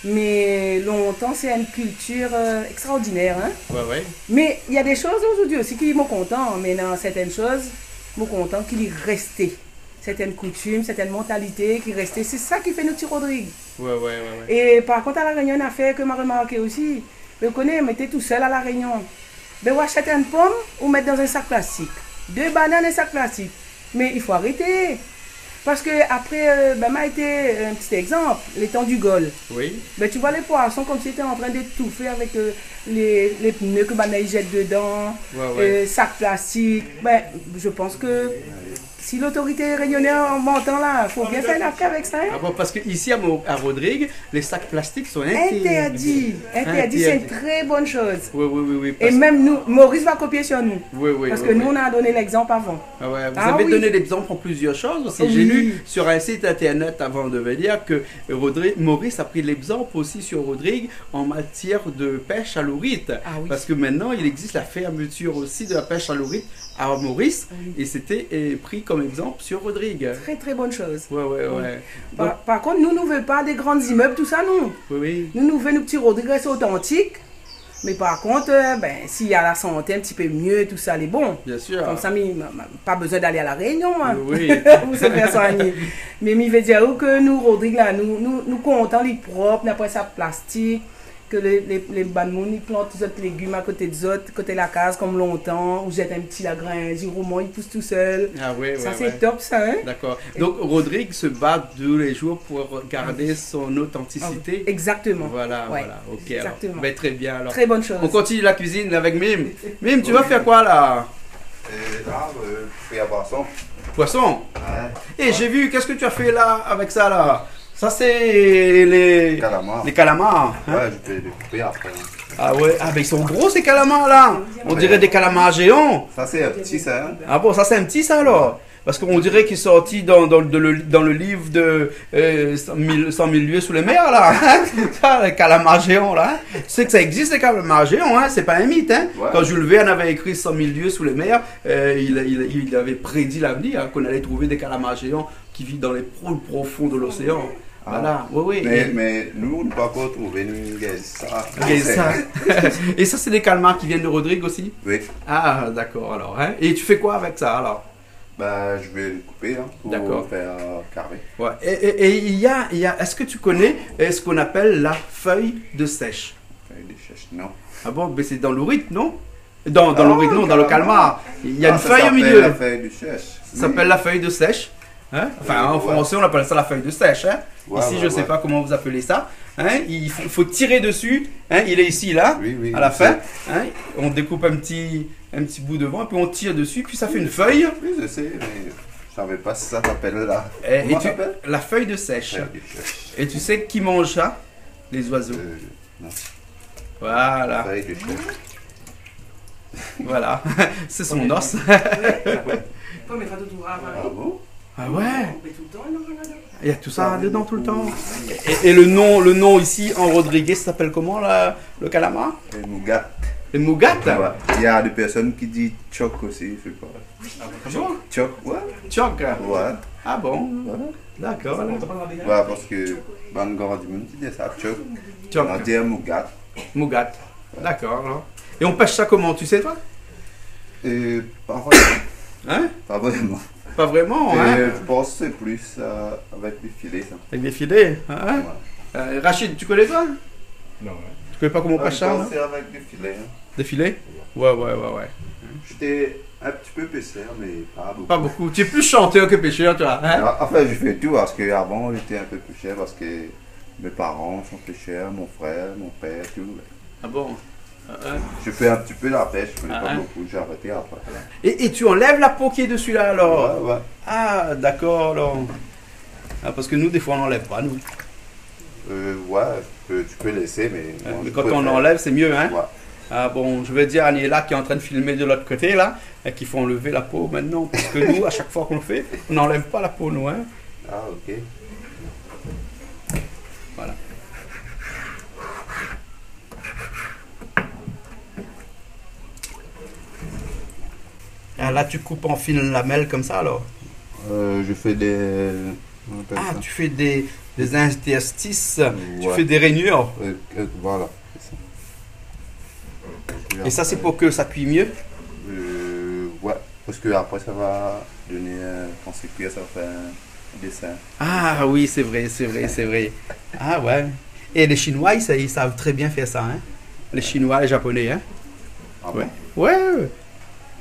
Mais longtemps, c'est une culture extraordinaire. Hein? Mais il y a des choses aujourd'hui aussi qui m'ont content. Mais dans certaines choses, m'ont content qu'il y restait. Certaines coutumes, certaines mentalités qui restaient. C'est ça qui fait notre petit Rodrigue. Et par contre, à La Réunion, une affaire que m'a remarqué aussi. Vous connaissez, mettez tout seul à La Réunion. Vous achetez une pomme ou mettre dans un sac plastique. 2 bananes et un sac plastique. Mais il faut arrêter. Parce que après, m'a été un petit exemple, les temps du Gaulle. Ben, tu vois les poissons comme si tu étais en train d'étouffer avec les pneus que ils jettent dedans, sacs plastiques. Ben, je pense que si l'autorité réunionnaire m'entend là, il faut bien faire l'affaire avec ça. Hein? Ah bon, parce qu'ici à Rodrigue, les sacs plastiques sont interdits. Interdit, c'est une très bonne chose. Oui. Et même nous, Maurice va copier sur nous. Oui. Parce que nous, on a donné l'exemple avant. Ah ouais, vous avez donné l'exemple en plusieurs choses aussi. J'ai lu sur un site internet avant de venir que Maurice a pris l'exemple aussi sur Rodrigue en matière de pêche à l'ourite. Parce que maintenant, il existe la fermeture aussi de la pêche à l'ourite à Maurice et c'était pris comme exemple sur Rodrigue. Très très bonne chose. Ouais. Par contre, nous ne voulons pas des grands immeubles, tout ça, non. Oui. Nous voulons nos petits Rodrigue authentiques. Mais par contre, s'il y a la santé un petit peu mieux, tout ça, c'est bon. Bien sûr. Comme ça, pas besoin d'aller à la Réunion. Hein. Oui. Pour se faire soigner. Mais il veut dire que nous, Rodrigue, là, nous comptons les propres, n'après ça, plastique. Que les banmounes, ils plantent tous autres légumes à côté des autres, côté de la case, comme longtemps, ou jettent un petit lagrin, giromon, il pousse tout seul. Ah oui, ça, c'est top, ça, hein? D'accord. Donc, Rodrigue se bat tous les jours pour garder son authenticité. Exactement. Voilà. Ok, exactement. Alors. Ben, très bien, alors. Très bonne chose. On continue la cuisine avec Mime. Mime, tu vas faire quoi, là? Là, je fais à poisson. Poisson? Ouais. Et j'ai vu, qu'est-ce que tu as fait, là, avec ça, là? Ça, c'est les calamars. Les calamars. Hein? Ouais, je peux les couper après. Ah ouais, ben ils sont gros ces calamars là. On dirait des calamars géants. Ça c'est un petit ça. Hein? Ah bon, ça c'est un petit ça alors. Parce qu'on dirait qu'il est sorti dans le livre de 100 000 lieues sous les mers là. Ça, les calamars géants là. Tu sais que ça existe les calamars géants, hein? C'est pas un mythe. Hein? Ouais. Quand Jules Verne avait écrit 100 000 lieues sous les mers, il avait prédit l'avenir, hein, qu'on allait trouver des calamars géants qui vivent dans les pôles profonds de l'océan. Voilà, oui. Mais nous, on n'a pas encore trouvé ça. Et ça, c'est des calamars qui viennent de Rodrigue aussi? Oui. Ah, d'accord, alors. Hein? Et tu fais quoi avec ça, alors? Bah, je vais le couper pour faire carré. Ouais. Et il y a, est-ce que tu connais ce qu'on appelle la feuille de sèche? Feuille de sèche, non. Ah bon, mais c'est dans l'ourite, non? Dans l'ourite, non, dans le calmar. Il y a une feuille au milieu. Ça s'appelle la feuille de sèche. Ça s'appelle la feuille de sèche. Hein? Enfin, en français, on appelle ça la feuille de sèche. Hein? Ici, je ne sais pas comment vous appelez ça. Hein? Il faut tirer dessus. Hein? Il est ici, là, à la fin. Hein? On découpe un petit bout devant, et puis on tire dessus, puis ça fait une feuille. Oui, je sais, mais je ne savais pas si ça s'appelle là. La feuille de sèche. Et tu sais qui mange ça? Les oiseaux. Non. Voilà. La feuille de sèche. Voilà. C'est son os. Ah ouais? Il y a tout ça dedans tout le temps. Et le nom ici en Rodriguez s'appelle comment le calamar? Le mougat. Le mougat? Ouais. Il y a des personnes qui disent choc aussi, je sais pas. Choc, ouais. Choc? Ouais. Ah bon? Ouais. D'accord. Ouais, parce que Bangor du monde qui dit ça, choc. On dit mougat. Mougat. D'accord. Et on pêche ça comment, tu sais toi? Pas vraiment. Hein? Pas vraiment. Pas vraiment, hein? Je pense que c'est plus avec des filets, ça. Avec des filets, hein? Ouais. Rachid, tu connais toi? Non, ouais. Tu connais pas comment on pêche ça? C'est avec des filets. Hein. Des filets? Ouais. J'étais un petit peu pêcheur, mais pas beaucoup. Pas beaucoup. Tu es plus chanteur que pêcheur, toi, hein? Enfin, je fais tout, parce qu'avant, j'étais un peu pêcheur, parce que mes parents sont pêcheurs, mon frère, mon père, tout. Ah bon? Je fais un petit peu la pêche, mais pas beaucoup, j'ai arrêté après. Et tu enlèves la peau qui est dessus là alors? Ouais. Ah d'accord alors. Ah, parce que nous des fois on n'enlève pas nous. Ouais, tu peux laisser mais... mais quand on enlève c'est mieux hein? Ouais. Ah bon, je veux dire Aniela qui est en train de filmer de l'autre côté là, et qu'il faut enlever la peau maintenant, parce que nous à chaque fois qu'on le fait, on n'enlève pas la peau nous hein. Ah ok. Voilà. Ah, là, tu coupes en fines lamelles comme ça, alors? Je fais des... Ah, tu fais des interstices, tu fais des rainures. Voilà. Et ça, c'est pour que ça cuit mieux? Ouais, parce que après ça va donner... quand c'est cuit, ça va faire un dessin. Ah oui, c'est vrai. Ah ouais. Et les Chinois, ils savent très bien faire ça, hein? Les Chinois, les Japonais, hein? Ah bon? Ouais.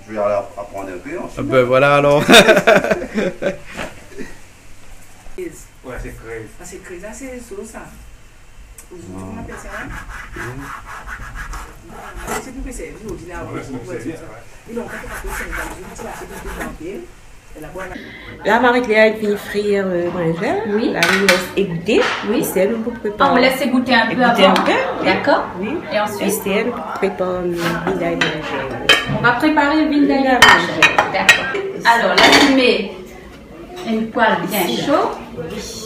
Je vais aller apprendre un peu en chinois. Ben voilà alors. Ouais, c'est crazy. Ah, c'est crazy, c'est solo ça. Comment on appelle ça? C'est plus que c'est. Je vous dis là, et donc, quand on a fait Là, Marie-Claire, elle finit frire le brinjel. Oui. Là, on laisse égoutter. Oui. Et c'est elle pour préparer. Ah, on laisse égoutter un peu avant. D'accord. Oui. Et ensuite, c'est elle pour préparer le vindaille brinjel. on va préparer le vindaille de brinjel. D'accord. Alors là, tu mets une poêle bien chaude.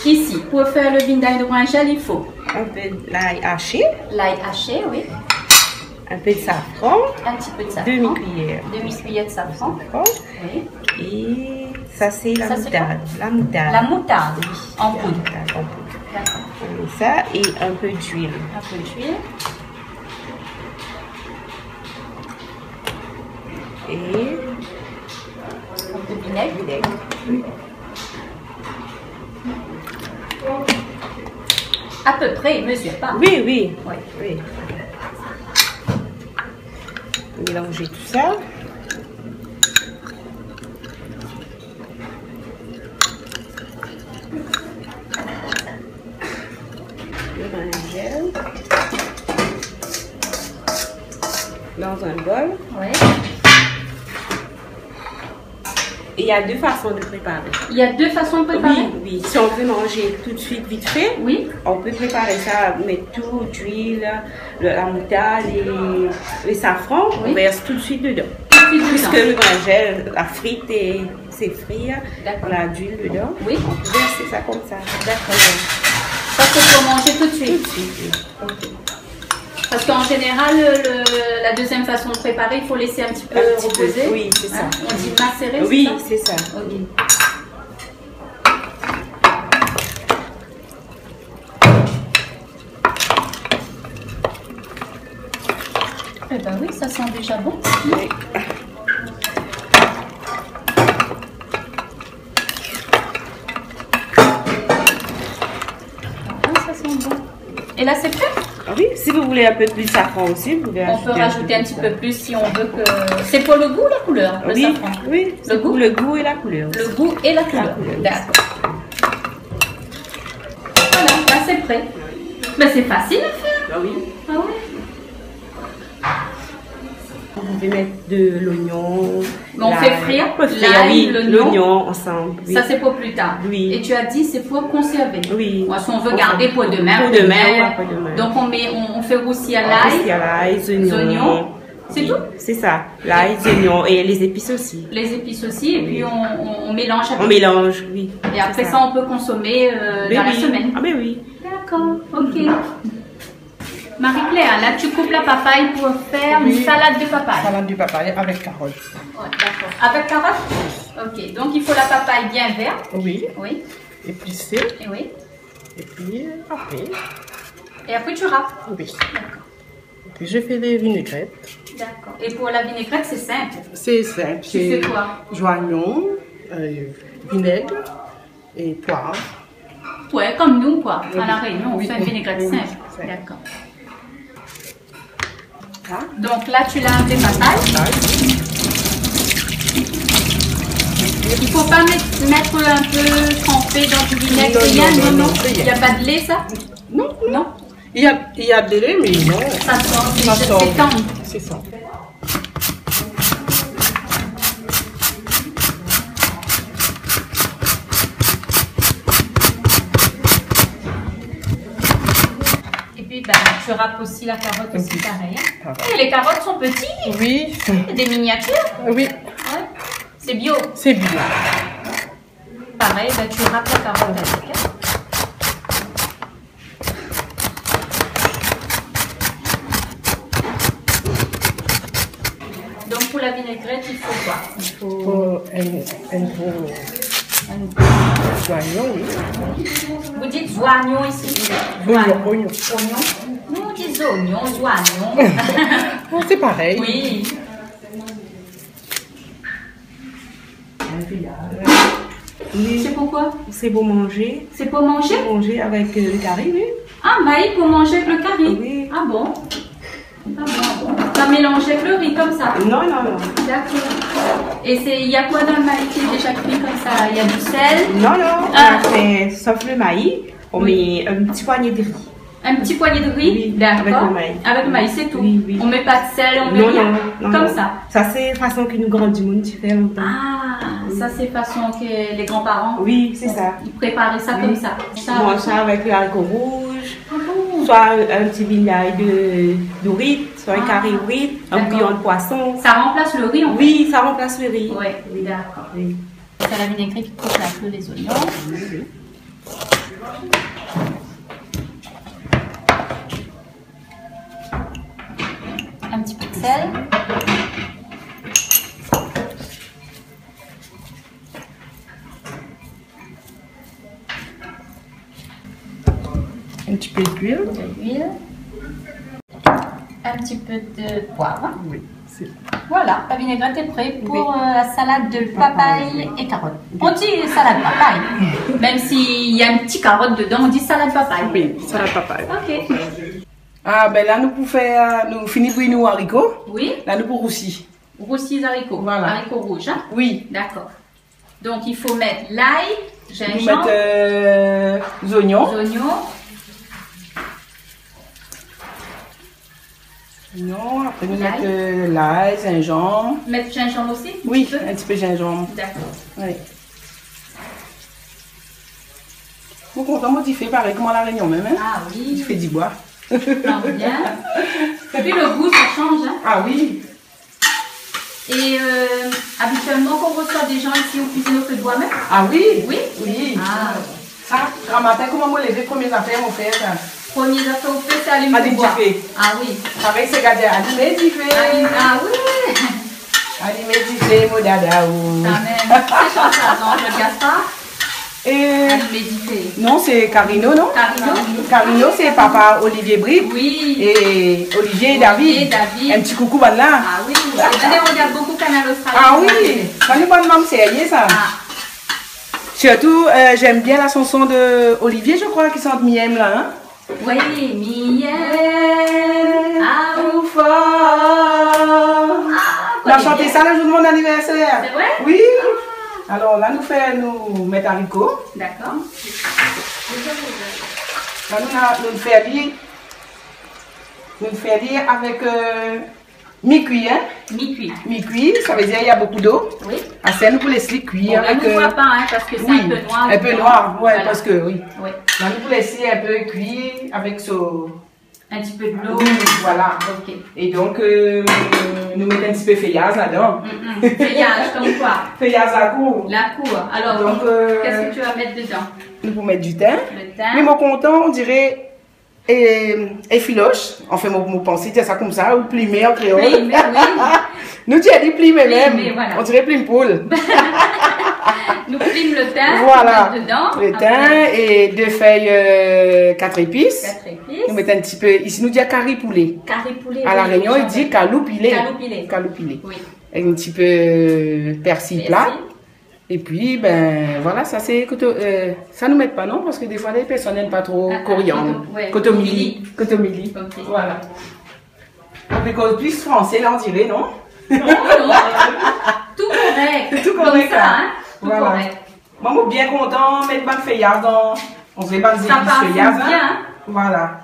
Ici, pour faire le vindaille de brinjel, il faut un peu d'ail haché. L'ail haché, oui. Un peu de safran. Un petit peu de safran. Demi-cuillère. Demi-cuillère de safran. Oui. Et ça, c'est la moutarde. La moutarde. La moutarde, oui. En poudre. En poudre. D'accord. On met ça et un peu d'huile. Un peu d'huile. Et un peu de vinaigre. Oui. À peu près, mesure pas. Oui, oui. Oui. Oui. Mélanger tout ça. Le brinjel dans un bol. Oui. Et il y a deux façons de préparer. Il y a deux façons de préparer? Oui, oui. Si on veut manger tout de suite, vite fait, oui, on peut préparer ça, mettre tout, d'huile, la moutarde et le safran, oui, on verse tout de suite dedans. Puisque le brinjel, la frite et c'est frit, on a d'huile dedans. Oui. On peut verser ça comme ça. D'accord. Ça c'est pour manger tout de suite? Tout de suite, oui. Okay. Parce qu'en général, la deuxième façon de préparer, il faut laisser un petit peu reposer. Oui, c'est ça. On dit macérer, oui, c'est ça? C'est ça. Okay. Eh ben oui, ça sent déjà bon. Oui. Ça sent bon. Et là, c'est prêt? Oui, si vous voulez un peu plus de safran aussi, vous pouvez on peut rajouter un petit peu plus si on veut que... C'est pour le goût ou la couleur, le safran? Oui, le goût et la couleur. Le goût et la couleur. D'accord. Voilà, là c'est prêt. Mais c'est facile à faire. Ah oui. Ah oui. Vous pouvez mettre de l'oignon. Mais on fait frire l'ail, l'oignon ensemble. Oui. Ça c'est pour plus tard. Oui. Et tu as dit c'est pour conserver. Oui. Moi, si on veut garder pour demain. Pour demain, ou pour demain. Donc on fait roussir l'ail. Les oignons. C'est tout? C'est ça. L'ail, les oignons et les épices aussi. Les épices aussi, et puis on mélange. On mélange, oui. Et après ça, on peut consommer dans la semaine. Ah ben oui. D'accord, ok. Marie-Claire, là tu coupes la papaye pour faire une salade de papaye. Salade de papaye avec carottes. Ouais, d'accord. Avec carottes? Ok, donc il faut la papaye bien verte. Oui. Oui. Épicée. Et oui. Et puis après. Et après tu râpes. Oui. D'accord. Et puis je fais des vinaigrettes. D'accord. Et pour la vinaigrette, c'est simple? C'est simple. Tu fais quoi? Joignon, vinaigre et poivre. Ouais, comme nous quoi. À la Réunion, on fait une vinaigrette simple. D'accord. Donc là, tu laves les patates. Il ne faut pas mettre un peu trempé dans du vinaigre. Non. Il n'y a pas de lait, ça? Non. Non. Il y a de lait, mais non. Ça sort. C'est tendre. C'est ça. Tu râpes aussi la carotte aussi pareil. Hein? Et les carottes sont petites? Oui. Des miniatures? Oui. Ouais. C'est bio? C'est bio. Pareil, ben, tu râpes la carotte avec. Hein? Donc pour la vinaigrette, il faut quoi? Il faut un joignon, oui. Vous dites joignon ici? Oignon. Nous on dit oignon, joignon. C'est pareil. Oui. C'est pourquoi? C'est pour manger. C'est pour manger? Pour manger avec le curry, oui. Ah, maïs pour manger avec le curry? Oui. Ah bon? Ça mélange avec le riz comme ça? Non. D'accord. Et il y a quoi dans le maïs qui est déjà cuit comme ça? Il y a du sel? Non. Sauf le maïs, on met un petit poignet de riz. Un petit poignet de riz, oui, d'accord. avec le maïs. Avec le maïs, c'est tout. Oui, oui. On met pas de sel, on met rien. Comme ça. Ça, c'est façon que nous grandis, tu fais longtemps. Ah, ça, c'est façon que les grands-parents. Oui, c'est ça. Ils préparaient ça comme ça. On mange ça avec le haricot rouge, soit un petit vinaigre de riz, soit un carré de riz, un bouillon de poisson. Ça remplace le riz en fait. Oui, ça remplace le riz. Oui, d'accord. Oui. C'est la vinaigrette qui coupe un peu les oignons. Oui. Un petit peu de sel. Un petit peu d'huile. Un petit peu de poivre. Oui. Voilà, la vinaigrette est prête pour la salade de papaye et carottes. On dit salade papaye, même s'il y a une petite carotte dedans, on dit salade papaye. Oui, salade papaye. Ok. Ah ben là nous pouvons faire, nous finissons de nos haricots. Oui. Là nous pouvons roussi. Roussis haricots. Voilà. Haricots rouges. Hein? Oui. D'accord. Donc il faut mettre l'ail, gingembre. Nous mettre les oignons. Non, après nous mettre l'ail, gingembre. Mettre gingembre aussi? Oui, un petit peu de gingembre. D'accord. Oui. Vous content modifier pareil comme à la Réunion même, hein? Ah oui. Tu fais du bois. Non, bien. Et puis le goût, ça change. Hein? Ah oui. Et habituellement, quand on reçoit des gens ici au cuisine au feu de bois même? Ah oui? Oui. Oui. Ah. Ça, grand matin, comment moi les premières affaires on fait ça? Premiers affaires au feu, c'est allumer le bois. Ah oui. Avec ces gars allumer du feu. Ah oui. Allumer du feu, mon dada. Ça même. C'est chantal, non, je ne gasse pas. Allumer du feu. Non, c'est Carino, non? Carino, c'est papa Olivier Brick. Oui. Et Olivier et David. Un petit coucou, là. Ah oui. Et venez, on regarde beaucoup Canal Australie. Ah oui. Ça nous bonne maman, c'est ça. Surtout, j'aime bien la chanson de Olivier, je crois, qui chante Miem là. Hein? Oui, Miem. Ah, ou fort. On a chanté ça le jour de mon anniversaire. C'est vrai? Oui. Alors là, nous mettons haricots. D'accord. Là, nous faisons lire avec mi-cuit. Hein? Mi-cuit. Mi-cuit, ça veut dire qu'il y a beaucoup d'eau. Oui. À ça, nous pouvons laisser cuire. On ne voit pas, hein, parce que c'est un peu noir. Un peu noir, oui, voilà. parce que oui. Oui. Là, nous pouvons laisser un peu cuire avec ce... Un petit peu de l'eau. Oui, voilà. Ok. Et donc, nous mettons un petit peu feuillage là-dedans. Feuillage, comme quoi? Feuillage à cour. La cour. Alors, donc, qu'est-ce que tu vas mettre dedans? Nous pouvons mettre du thym. Le thym. Mais mon content, on dirait... Et filoche, enfin, mon pensée, c'est ça comme ça, ou plumé en créole. Plumé, oui. Nous, tu as dit plumé même. Voilà. On dirait plume poule. Nous plime le thym. Voilà. Dedans. Le thym et 2 feuilles 4 épices. 4 épices. Nous mettons un petit peu. Ici, nous dit carré poulet. Carré poulet. À la Réunion, il dit caloupilé. Caloupilé. Caloupilé. Oui. Avec un petit peu persil plat. Et puis, ben voilà, ça c'est. Ça nous met pas, non? Parce que des fois, les personnes n'aiment pas trop coriandre. Cotomili. Cotomili. Okay. Voilà. Donc, qu'on puisse français, là, on dirait, non? Non, non. Tout correct. Tout correct. Comme ça, hein? Tout voilà. correct. Moi, je suis bien content, mettre pas de feuillage dans. On se fait pas de feuillage. Hein? Voilà.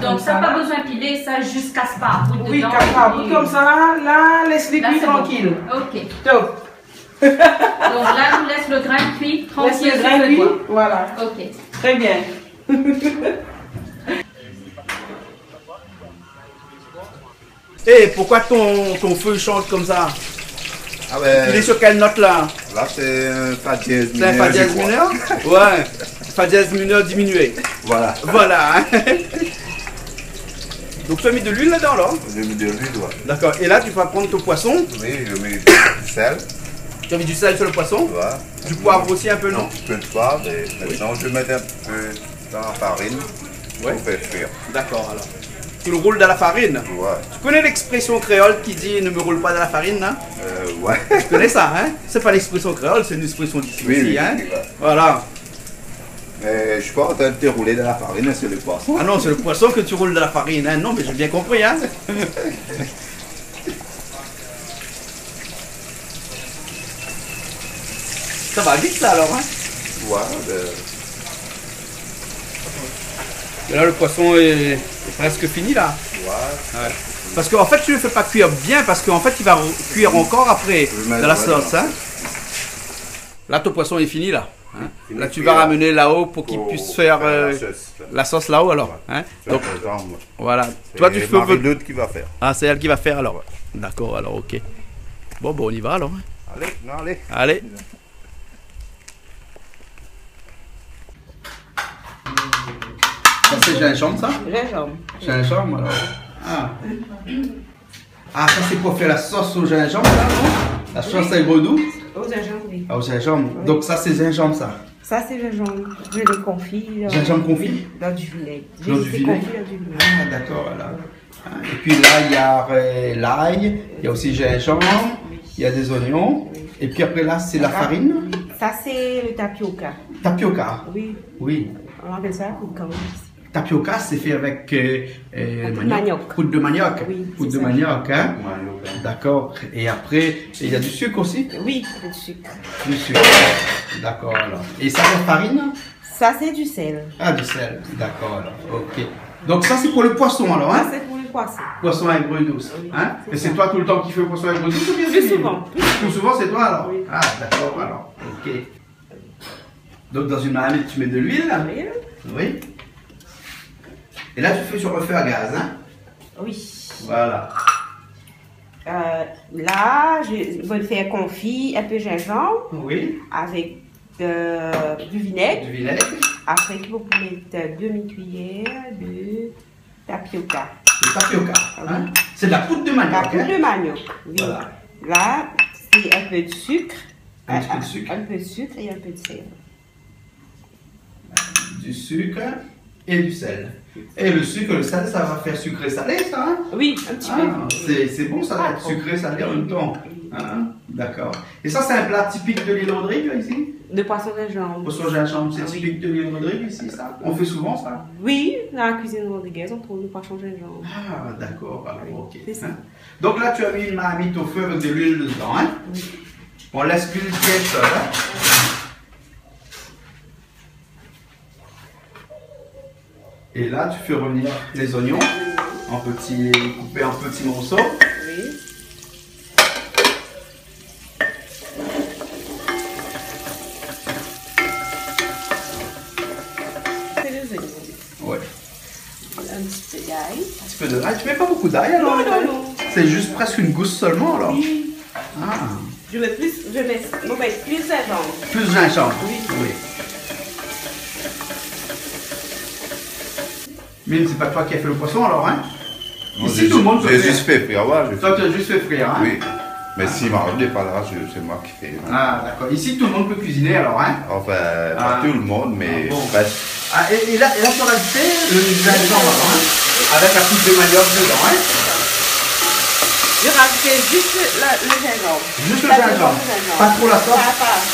Donc, ça n'a pas besoin de piler, ça juste casse pas à bout dedans. Oui, casse pas à bout comme ça, là, laisse-les cuire tranquille. Bon. Ok. Top. Donc là, je laisse le grain cuit tranquille. Laisse le grain cuit, voilà. Ok. Très bien. Et pourquoi ton feu change comme ça? Ah ben, il est sur quelle note là? Là c'est un fa dièse mineur. C'est un fa dièse mineur? Ouais. Fa dièse mineur diminué. Voilà. Voilà. Donc tu as mis de l'huile là-dedans là? J'ai mis de l'huile, ouais. D'accord. Et là tu vas prendre ton poisson? Oui, je mets du sel. Tu as mis du sel sur le poisson? Ouais. Du poivre aussi un peu, non? Un petit peu de poivre et maintenant je vais mettre un peu dans la farine pour faire cuire. D'accord alors. Tu le roules dans la farine? Ouais. Tu connais l'expression créole qui dit ne me roule pas dans la farine, hein? Ouais. Tu connais ça, hein? C'est pas l'expression créole, c'est une expression d'ici oui, aussi, oui, hein? Oui, ouais. Voilà. Mais je suis pas en train de te rouler dans la farine, c'est le poisson. Ah non, c'est le poisson que tu roules dans la farine, hein? Non, mais j'ai bien compris, hein? Ça va vite ça alors, hein? Ouais. Et là, le poisson est presque fini, là. Ouais. Parce qu'en fait, tu ne le fais pas cuire bien, parce qu'en fait, il va cuire encore après dans la sauce. Hein. Là, ton poisson est fini, là. Hein. Là, tu vas ramener là-haut pour qu'il puisse faire la sauce là-haut, alors. Hein. Donc, voilà. Toi, tu fais... Marie-Claude qui va faire. Ah, c'est elle qui va faire, alors. D'accord, alors, ok. Bon, on y va, alors. Allez, allez. Allez. Ça, c'est gingembre, ça? Gingembre. Gingembre, alors. Ah, ça, c'est pour faire la sauce au gingembre, là, non? La sauce à grenouille? Au gingembre, oui. Ah, au gingembre. Oui. Donc, ça, c'est gingembre, ça? Ça, c'est gingembre. Je l'ai confit. Gingembre confit? Oui, dans du vinaigre. Dans du vinaigre? Ah, d'accord, voilà. Et puis là, il y a l'ail, il y a aussi gingembre, il y a des oignons. Oui. Et puis après, là, c'est la farine? Oui. Ça, c'est le tapioca. Tapioca? Oui. Oui. On appelle ça comment? Tapioca, c'est fait avec manioc. Poudre de manioc. Oui, poudre de manioc, hein? D'accord. Et après, il y a du sucre aussi? Oui, du sucre. Du sucre. D'accord, alors. Et ça, la farine? Ça, c'est du sel. Ah, du sel. D'accord, alors. Ok. Donc, ça, c'est pour le poisson, alors, hein? Ça, c'est pour le poisson. Poisson à aigre douce. Oui, hein? Et c'est toi tout le temps qui fais le poisson à aigre douce ou bien plus souvent. Plus souvent, c'est toi, alors? Oui. Ah, d'accord, alors. Ok. Donc, dans une marmite, tu mets de l'huile? Oui. Et là, tu fais sur le feu à gaz, hein? Oui. Voilà. Là, je vais le faire confit, un peu de gingembre. Oui. Avec du vinaigre. Du vinaigre. Après, il faut mettre demi-cuillère de tapioca. De tapioca, hein? C'est de la poudre de manioc. La poudre de manioc, oui. Voilà. Là, c'est un peu de sucre. Un peu de sucre. Un peu de sucre et un peu de sel. Du sucre et du sel. Et le sucre, le sel, ça va faire sucré-salé, ça, hein? Oui, un petit peu. C'est bon, ça va être sucré-salé en même temps. Hein? D'accord. Et ça, c'est un plat typique de l'île Rodrigue, ici? De poisson gingembre. Poisson gingembre, c'est typique de l'île Rodrigue, ici, ça? On fait souvent ça? Oui, dans la cuisine rodriguaise, on trouve le poisson gingembre. Ah, d'accord, alors, ok. C'est ça. Hein? Donc là, tu as mis une marmite au feu avec de l'huile dedans, hein? Oui. On laisse plus le pied seul, hein? Et là, tu fais revenir les oignons coupés en petits morceaux. Oui. C'est les oignons. Ouais. Un petit peu d'ail. Un petit peu de d'ail. Tu mets pas beaucoup d'ail alors? Non. C'est juste presque une gousse seulement alors? Oui. Ah. Je mets plus gingembre. Plus gingembre? Oui. Mais c'est pas toi qui as fait le poisson alors, hein? Non, ici, tout le monde peut faire. J'ai juste fait frire, ouais. Toi, tu as juste fait frire, hein? Oui. Mais si Marie n'est pas là, c'est moi qui fais. Hein. Ah, d'accord. Ici, tout le monde peut cuisiner alors, hein? Enfin, pas tout le monde, mais presque. Ah, et là, tu as ajouté le gingembre, hein? Avec la poudre de manioc dedans, hein? Je rajoutais juste le gingembre. Juste le gingembre. Pas trop la sauce.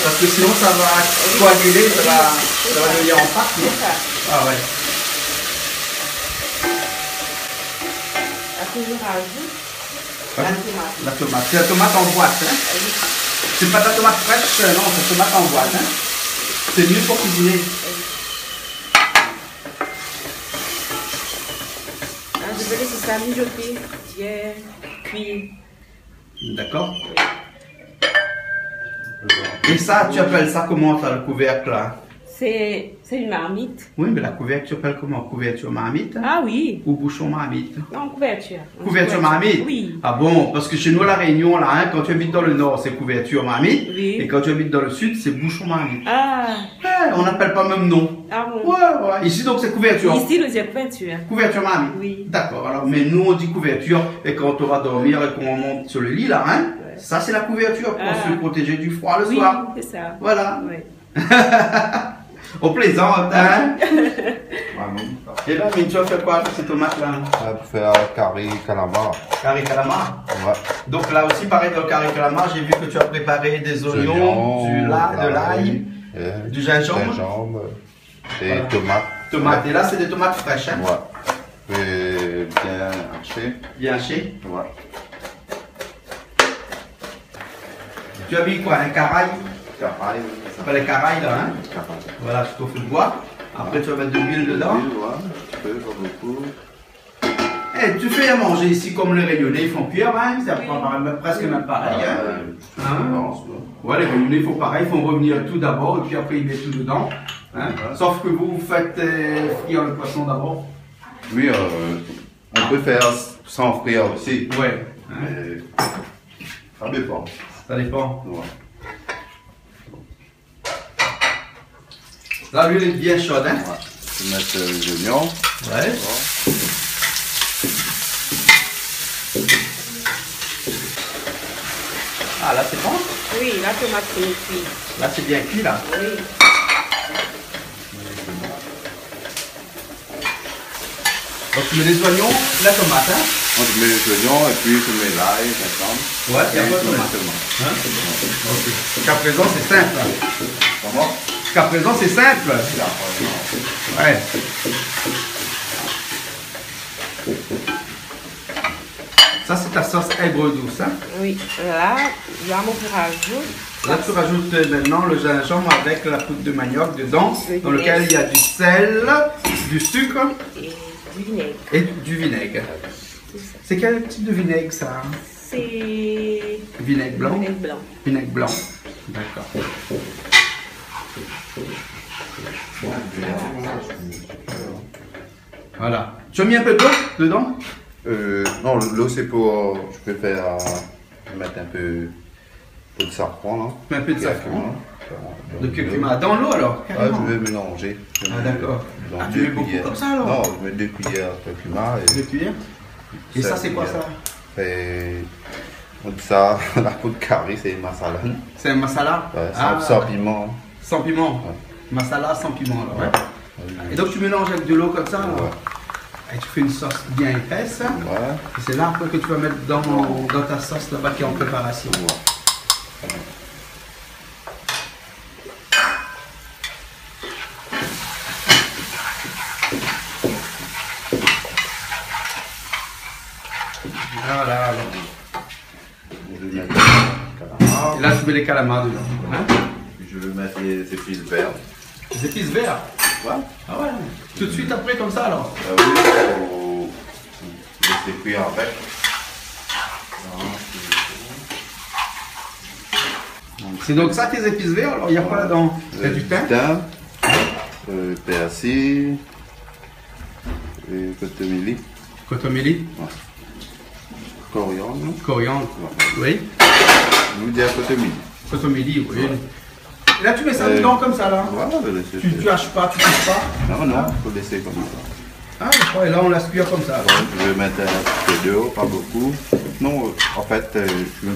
Parce que sinon, ça va coaguler, ça va devenir en pâte. Ah, ouais. Je rajoute la tomate. C'est la tomate en boîte, hein? C'est pas de la tomate fraîche, non, c'est la tomate en boîte, hein? C'est mieux pour cuisiner. Je vais laisser ça mijoter, bien cuire. D'accord. Et ça, tu appelles ça comment, ça, le couvercle là? C'est une marmite. Oui, mais la couverture, tu appelles comment? Couverture marmite? Ah oui. Ou bouchon marmite? Non, couverture. Couverture marmite? Oui. Ah bon, parce que chez nous, à La Réunion, là, hein, quand tu habites dans le nord, c'est couverture marmite. Oui. Et quand tu habites dans le sud, c'est bouchon marmite. Ah. Ouais, on n'appelle pas le même nom. Ah bon? Ouais. Ici, donc, c'est couverture. Ici, nous disons couverture. Couverture marmite? Oui. D'accord. Alors, mais nous, on dit couverture. Et quand on va dormir et qu'on monte sur le lit, là, hein, ça, c'est la couverture pour se protéger du froid le soir. Oui, c'est ça. Voilà. Oui. Au plaisant, hein? Et là, mais tu vas faire quoi avec ces tomates-là? Pour faire carré calamar. Carré calamar? Ouais. Donc là aussi, pareil, dans le carré calamar, j'ai vu que tu as préparé des oignons, de l'ail, du gingembre. Et tomates. Tomates. Et là, c'est des tomates fraîches, hein? Ouais. Et bien hachées. Bien hachées? Ouais. Tu as mis quoi? Un caraï? Caraï. Ça s'appelle les caraï, là, hein? Caraï. Voilà, c'est au feu de bois. Après, tu vas mettre de l'huile dedans. L'huile, ouais, un peu, pas beaucoup. Eh, tu fais à manger ici comme les Réunionnais, ils font cuire, hein, ça prend presque même pareil. Ouais, les Réunionnais font pareil, ils font revenir tout d'abord et puis après ils mettent tout dedans. Hein. Sauf que vous faites frire le poisson d'abord. Oui, on peut faire sans frire aussi. Ouais. Mais ça dépend. Ça dépend. Ouais. Là, l'huile est bien chaude, hein. Ouais. Je vais mettre les oignons. Ouais. Ah, là c'est bon? Oui, la tomate est cuite. Là c'est bien cuit, là. Oui. Donc tu mets les oignons, la tomate, hein? Donc, je mets les oignons et puis je mets l'ail, ensemble. Ouais, et après je mets tomate. la tomate. Hein? Okay. Jusqu'à présent c'est simple. Comment? Jusqu'à présent c'est simple. Ouais. Ça c'est ta sauce aigre douce, hein? Oui, là, on rajoute. Là tu rajoutes maintenant le gingembre avec la poudre de manioc dedans, dans lequel il y a du sel, du sucre et du vinaigre. Et du vinaigre. C'est quel type de vinaigre ça? C'est vinaigre blanc. Vinaigre blanc. Vinaigre blanc. D'accord. Voilà. Tu as mis un peu d'eau dedans? Non, l'eau c'est pour. Je préfère mettre un peu de safran là. Un peu de safran. De curcuma. Dans l'eau alors? Ah, je vais mélanger. Ah d'accord. Ah, tu mets beaucoup comme ça alors? Non, je mets 2 cuillères de curcuma. Et 2 cuillères? Et ça c'est quoi ça? On dit ça, la poudre carré, c'est masala. C'est un masala? Ouais, sans piment. Sans piment? Ouais. Masala sans piment alors, ouais. Et donc tu mélanges avec de l'eau comme ça alors? Et tu fais une sauce bien épaisse. Ouais. Et c'est là après que tu vas mettre dans ta sauce là-bas qui est en préparation. Ouais. Voilà. Et là tu mets les calamars dedans. Hein? Je vais mettre les épices vertes. Les épices vertes? Ouais. Ah ouais. Tout de suite après comme ça alors? Oui, il faut laisser cuire avec. C'est donc ça tes épices vertes, alors il y a quoi là-dedans? Il y a du thym, persil, et cotomili. Cotomili? Ouais. Coriandre. Coriandre, oui. Je vous dis à cotomili. Cotomili, oui. Et là tu mets ça dedans comme ça là? Voilà, tu haches pas, tu touches pas? Non, non, il faut laisser comme ça. Ah d'accord, et là on laisse cuire comme ça. Ouais, je vais mettre un petit peu d'eau, pas beaucoup. Non, en fait, je ne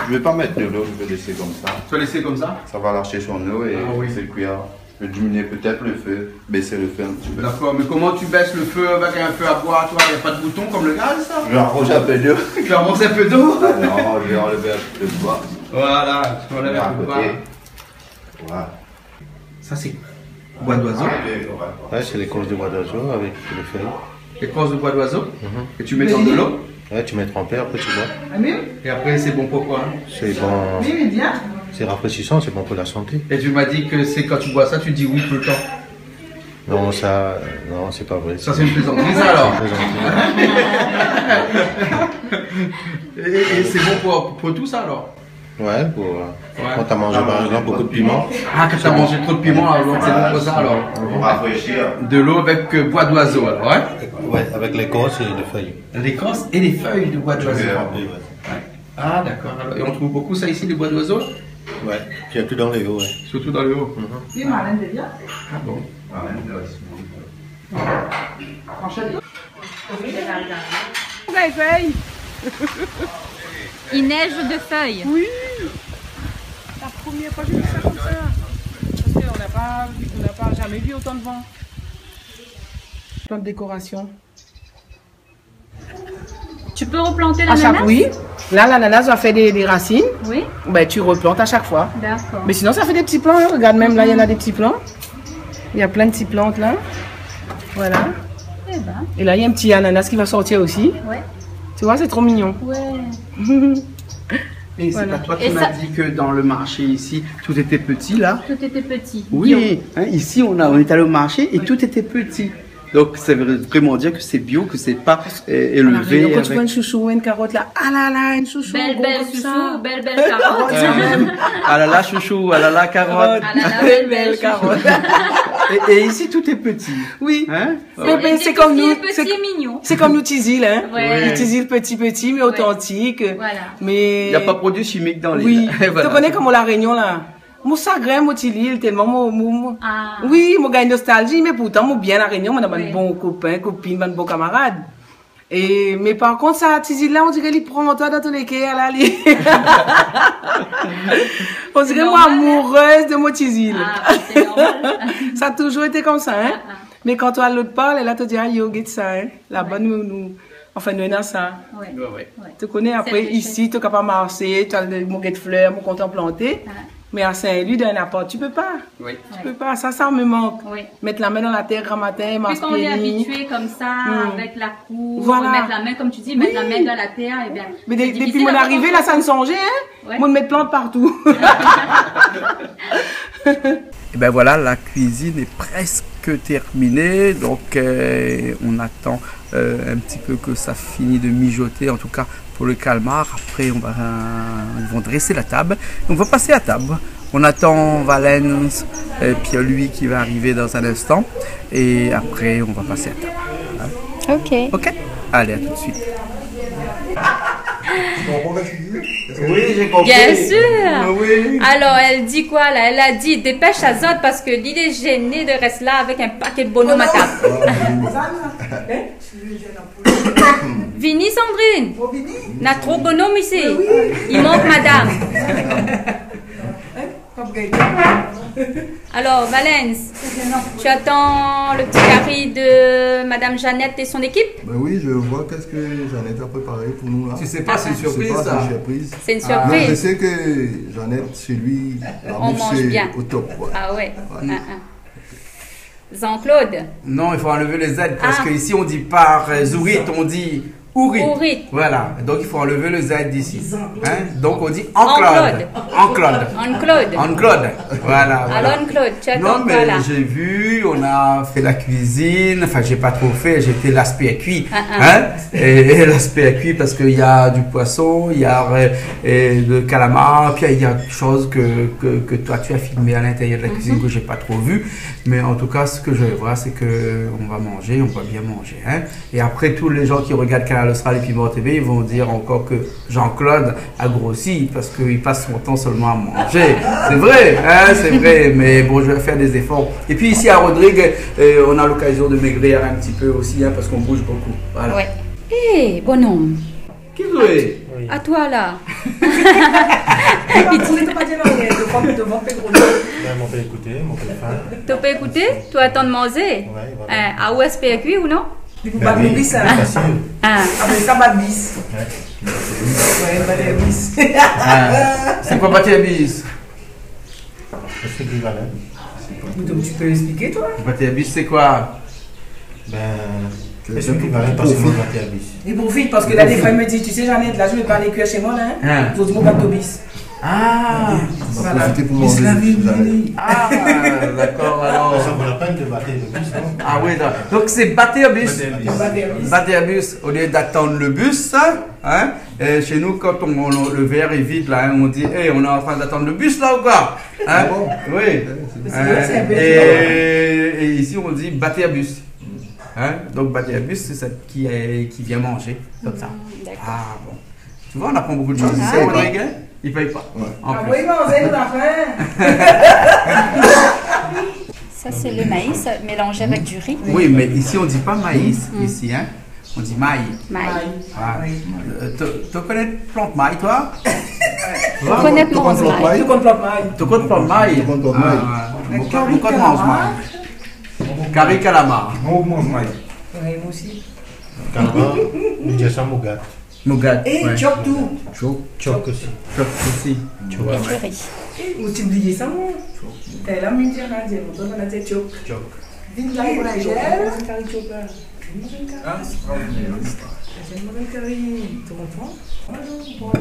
vais pas mettre de l'eau, je vais laisser comme ça. Tu vas laisser comme ça? Ça va lâcher son eau et c'est cuire. Je vais diminuer peut-être le feu, baisser le feu un petit peu. D'accord, mais comment tu baisses le feu avec un feu à bois? Toi, il n'y a pas de bouton comme le gaz, ça? Je vais arroser un peu d'eau. Tu vas arroser un peu d'eau? Ah non, je vais enlever un peu de bois. Voilà, tu enlèves un peu de bois. Voilà. Ça, c'est bois d'oiseau? Ouais, c'est l'écorce de bois d'oiseau avec les feuilles. L'écorce de bois d'oiseau? Et tu mets dans de l'eau? Ouais, tu mets trempé, après tu bois. Et après, c'est bon pour quoi? C'est bon. C'est rafraîchissant, c'est bon pour la santé. Et tu m'as dit que c'est quand tu bois ça, tu dis oui tout le temps. Non, ça. Non, c'est pas vrai. Ça, c'est une plaisanterie, ça alors? Et c'est bon pour tout ça alors? Ouais, quand t'as mangé par exemple beaucoup de piment. Ah, quand t'as mangé trop de piment, alors c'est bon pour ça alors? Pour rafraîchir. De l'eau avec bois d'oiseau alors, hein? Ouais, avec l'écorce et les feuilles. L'écorce et les feuilles de bois d'oiseau. Ah, d'accord. Et on trouve beaucoup ça ici, les bois d'oiseau? Ouais, surtout dans le haut, ouais. Surtout dans le haut. Oui, Marlène de bien. Ah bon? Il neige de feuilles. Oui. La première fois que j'ai vu ça comme ça. Parce qu'on n'a pas jamais vu autant de vent. Plein de décoration. Tu peux replanter l'ananas? Oui. Là, l'ananas va faire des racines. Oui. Ben, tu replantes à chaque fois. D'accord. Mais sinon, ça fait des petits plants. Regarde, même là, il y en a des petits plants. Il y a plein de petites plantes là. Voilà. Eh ben. Et là, il y a un petit ananas qui va sortir aussi. Ouais. Tu vois, c'est trop mignon. Ouais. Et c'est pas toi qui m'as dit que dans le marché ici, tout était petit là? Tout était petit. Oui, hein, ici on est allé au marché et tout était petit. Donc ça veut vraiment dire que c'est bio, que c'est pas élevé. Quand tu vois une chouchou ou une carotte là, ah là là, une chouchou. Belle chouchou, belle carotte. Ah là là chouchou, ah là là carotte. Ah là là belle carotte. Et ici tout est petit. Oui. Hein? Mais c'est comme nous. Petit et mignon. C'est comme nous Tizil, hein. Ouais. Le Tizil petit mais authentique. Voilà. Mais. Il n'y a pas de produit chimique dans les. Oui. Voilà. Tu connais comme la Réunion là. Mon sagrin, mon tilil, tellement Ah. Oui, mon gagne nostalgie, mais pourtant, mon bien la Réunion, mon a un bon copain, copine, un bon camarade. Mais par contre, ça, Tizil là, on dirait qu'il prend toi dans tous les cas, là, on dirait moi amoureuse de mon Tizil. Ah, c'est normal. Ça a toujours été comme ça, hein. Mais quand toi, l'autre parle, elle a te dit, ah, yo, get ça, hein. Là-bas, enfin, nous, on a ça. Ouais. Tu connais, après, ici, tu es capable de marcher, tu as mon guet de fleurs, mon compte planté. Mais à Saint-Louis, d'un apport, tu peux pas. Oui. Tu peux pas. Ça me manque. Oui. Mettre la main dans la terre, grand matin, Puis quand on est habitué comme ça, avec la cour, mettre la main, comme tu dis, mettre la main dans la terre, et bien. Mais depuis mon arrivée, là, ça me songeait, hein. Ouais. Moi, de mettre plantes partout. Et ben voilà, la cuisine est presque terminée. Donc, on attend un petit peu que ça finisse de mijoter, en tout cas pour le calmar. Après, ils vont dresser la table. On va passer à table. On attend Valence, puis lui qui va arriver dans un instant. Et après, on va passer à table. Hein? Ok. Ok. Allez, à tout de suite. Oui, j'ai compris. Bien sûr. Oui. Alors, elle dit quoi là? Elle a dit dépêche Azote parce que l'île est gênée de rester là avec un paquet de bonhommes à table. Vini Sandrine. N'a trop de bonhommes ici. Il manque madame. Alors, Valence, tu attends le petit carré de Madame Jeannette et son équipe? Ben oui, je vois qu'est-ce que Jeannette a préparé pour nous là. Tu sais pas, c'est une surprise ça. C'est une surprise. Mais je sais que Jeannette, chez lui, on mange bien. Au top. Ouais. Ah ouais. Jean-Claude. Non, il faut enlever les Z parce qu'ici on dit par Zourit, on dit Ourit. Voilà, donc il faut enlever le Z d'ici. Hein? Donc on dit Enclaude. Enclaude. Voilà. Alors Enclaude, tu attends non, mais quoi là? j'ai vu, on a fait la cuisine. Enfin, j'ai pas trop fait, j'ai fait l'aspect à cuit. Hein? Et l'aspect à cuit parce qu'il y a du poisson, il y a de calamar, puis il y a des choses que toi tu as filmé à l'intérieur de la cuisine que j'ai pas trop vu. Mais en tout cas, ce que je vais voir, c'est que on va manger, on va bien manger. Hein? Et après, tous les gens qui regardent Canal Austral et Piment TV, ils vont dire encore que Jean-Claude a grossi parce qu'il passe son temps seulement à manger. C'est vrai, hein, c'est vrai, mais bon, je vais faire des efforts. Et puis ici à Rodrigue, on a l'occasion de maigrir un petit peu aussi, hein, parce qu'on bouge beaucoup. Voilà. Ouais. Hé, bonhomme. Qui vous est? À toi là. Mon père écouter, mon père faim. Tu peux écouter? Tu attends de manger? À OSPQ ou non? Bad bis, hein? Après ça, bad bis. Ouais, bad bis. C'est quoi bâtir bis? C'est équivalent. Tu peux expliquer, toi? Bâtir bis, c'est quoi? Ben, c'est équivalent parce que moi, bâtir bis. Il profite parce que là, des fois, il me dit, tu sais, Jeannette, là, je vais parler cuire chez moi, là. Je dis, mon bad bis. Ah, on va profiter pour manger. Ah, d'accord, alors. Ça vaut la peine de battre le bus, non? Ah oui, donc c'est battre bus. Battre bus, au lieu d'attendre le bus, hein. Et chez nous, quand le verre est vide, là, hein, on dit, hey, on est en train d'attendre le bus, là, ou quoi? Hein? Oui. Et ici, on dit battre bus. Hein? Donc, battre bus, c'est celle qui vient manger, comme ça. Ah, bon. Tu vois, on apprend beaucoup de choses ici, Rodrigue. Il ne paye pas. Après, il mange, nous affaire. Ça, c'est le maïs mélangé avec du riz. Oui, mais ici, on ne dit pas maïs, ici, hein. On dit maï. Tu connais plante maï, toi? Tu connais plante maï. Tu connais plante maï. Tu connais plante maï. Tu connais mange maï. Carré calamar. Moi, mange maï. Oui, moi aussi. Calamar, nous disons ça, Mougat. Nougat. Et choc tout. Choc aussi. Choc aussi. Et du riz. Ou tu oublies ça, moi? T'es là, mais tu as dit, on a dit choc. Choc. Dis là, on a gel. Madame Carrie, Toronto.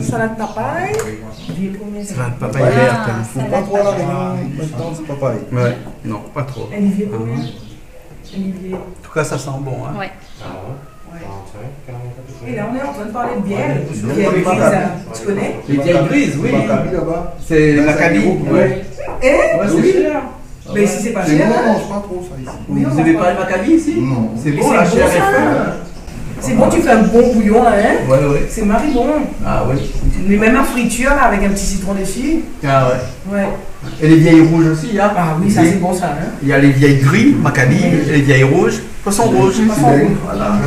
Salade papaye. Salade papaye verte. Il ne faut pas trop la réunion. Maintenant, c'est papaye. Ouais, non, pas trop. Olivier, Olivier. En tout cas, ça sent bon. Hein. Ouais. Et là, on est en train de parler de bière. Bière grise, tu connais? Les vieilles grises, oui. Maccabi là-bas. C'est Maccabi. Ouais. Oui. Mais si c'est pas cher. Non, on mange pas trop ça ici. Vous n'avez pas le Maccabi ici? Non. C'est bon, la chair est faite. C'est bon, tu fais un bon bouillon, hein? Ouais, ouais. C'est maribon. Ah oui. Mais même en friture, là, avec un petit citron dessus. Ah ouais. Ouais. Et les vieilles rouges aussi, hein? Ah oui, ça c'est bon ça, hein? Il y a les vieilles gris, Maccabi, et les vieilles rouges, poisson rouge. Voilà.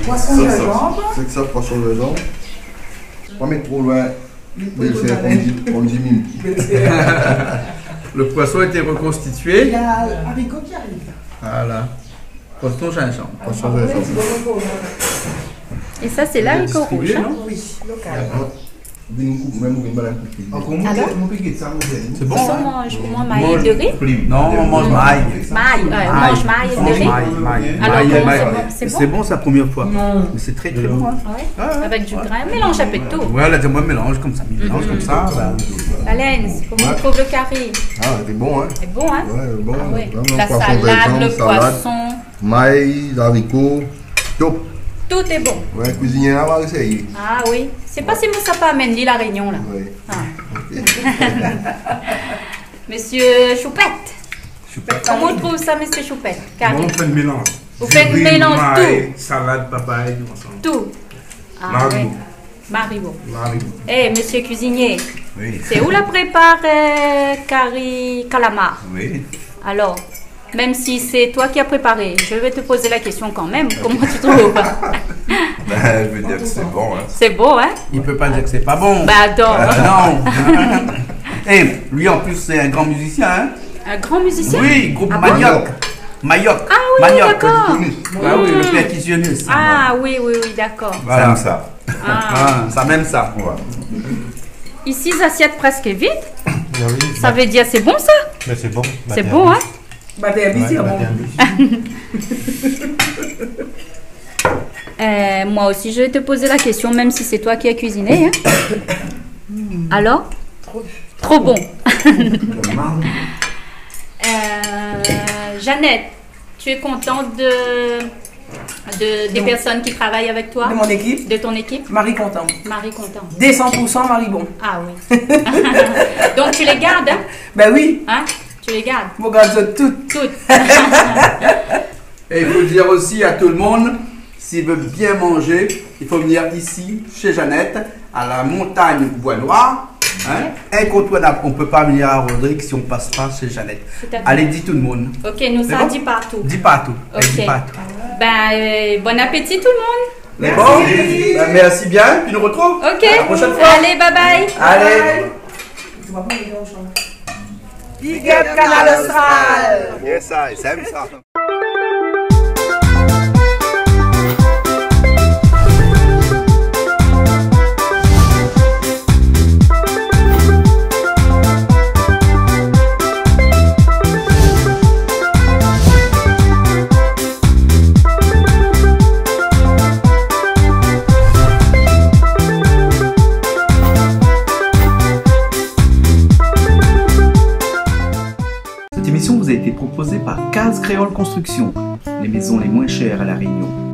Poisson de jambe. C'est que ça, poisson de jambe. Pas mettre trop loin. On dit mime. Le poisson a été reconstitué. Il y a haricot qui arrive. Voilà. Poisson gingembre. Poisson de jambe. Et ça, c'est l'haricot rouge. Hein? Oui, local. C'est bon, Ça, hein? moi, maille de riz. Non, on mange maille. Maille, on mange maille de riz. Alors, c'est bon? C'est bon, c'est la première fois. Mais c'est très très bon. Hein? Ouais. Avec du grain, mélange un peu de tout. Ouais, là, moi, mélange comme ça. Mélange comme ça. Valence, comment on trouve le carré? Ah, c'est bon, hein? C'est bon, hein? Ouais, bon. Ah, ouais. Vraiment, La poisson de salade, jambe, le salade, poisson. maïs, haricots, top. Tout est bon. Ouais, cuisinier là, on va essayer. Ah oui. C'est pas si ça pas amené la réunion là. Oui. Ah. Monsieur Choupette. Comment on trouve ça, monsieur Choupette? Carré. On fait le mélange. Vous faites le mélange tout. Salade, papaye, tout ensemble. Tout. Ah, Maribou. ouais. Maribou. Maribou. Eh, monsieur cuisinier, Oui. c'est où la prépare Carré calamar? Oui. Alors, même si c'est toi qui as préparé, je vais te poser la question quand même. Comment tu trouves? Ben, je veux dire que c'est bon. Hein. C'est beau, hein? Il peut pas dire que c'est pas bon. Bah, attends. Non. Et lui, en plus, c'est un grand musicien. Hein? Un grand musicien? Oui, groupe Ah bon? Manioc. Mayoc. Ah oui, Manioc. d'accord. Ah oui, le percussionniste. Ah oui, d'accord. Voilà. C'est ça. Ah. Ça même ça. Ouais. Ici, l'assiette presque vide. Oui, Ça veut dire c'est bon ça? mais c'est bon. C'est bon, hein? Bah, t'es habitué, bon. Moi aussi, je vais te poser la question, même si c'est toi qui as cuisiné. Hein? Alors? Trop bon. Jeannette, tu es contente des personnes qui travaillent avec toi? De mon équipe? De ton équipe? Marie content. Marie contente. Des 100% Marie bon. Ah oui. Donc tu les gardes, hein? Ben oui. Hein? Tu les gardes? Moi, garde toutes. Toutes. Et il faut dire aussi à tout le monde, s'il veut bien manger, il faut venir ici, chez Jeannette, à la montagne Bois-Noir. Hein? Incontournable, on ne peut pas venir à Rodrigue si on ne passe pas chez Jeannette. Allez, dis tout le monde. Ok, nous ça bon? dit partout. Dis partout. Ok. Dis partout. Ben, bon appétit tout le monde. Merci. Ben, merci bien, puis nous retrouve. Ok. À la prochaine fois. Allez, bye bye. Allez. Tu vas pas aller au champ. Big up Canal Austral. Yes, I. C'est ça. Cette émission vous a été proposée par Case Créole Construction, les maisons les moins chères à La Réunion.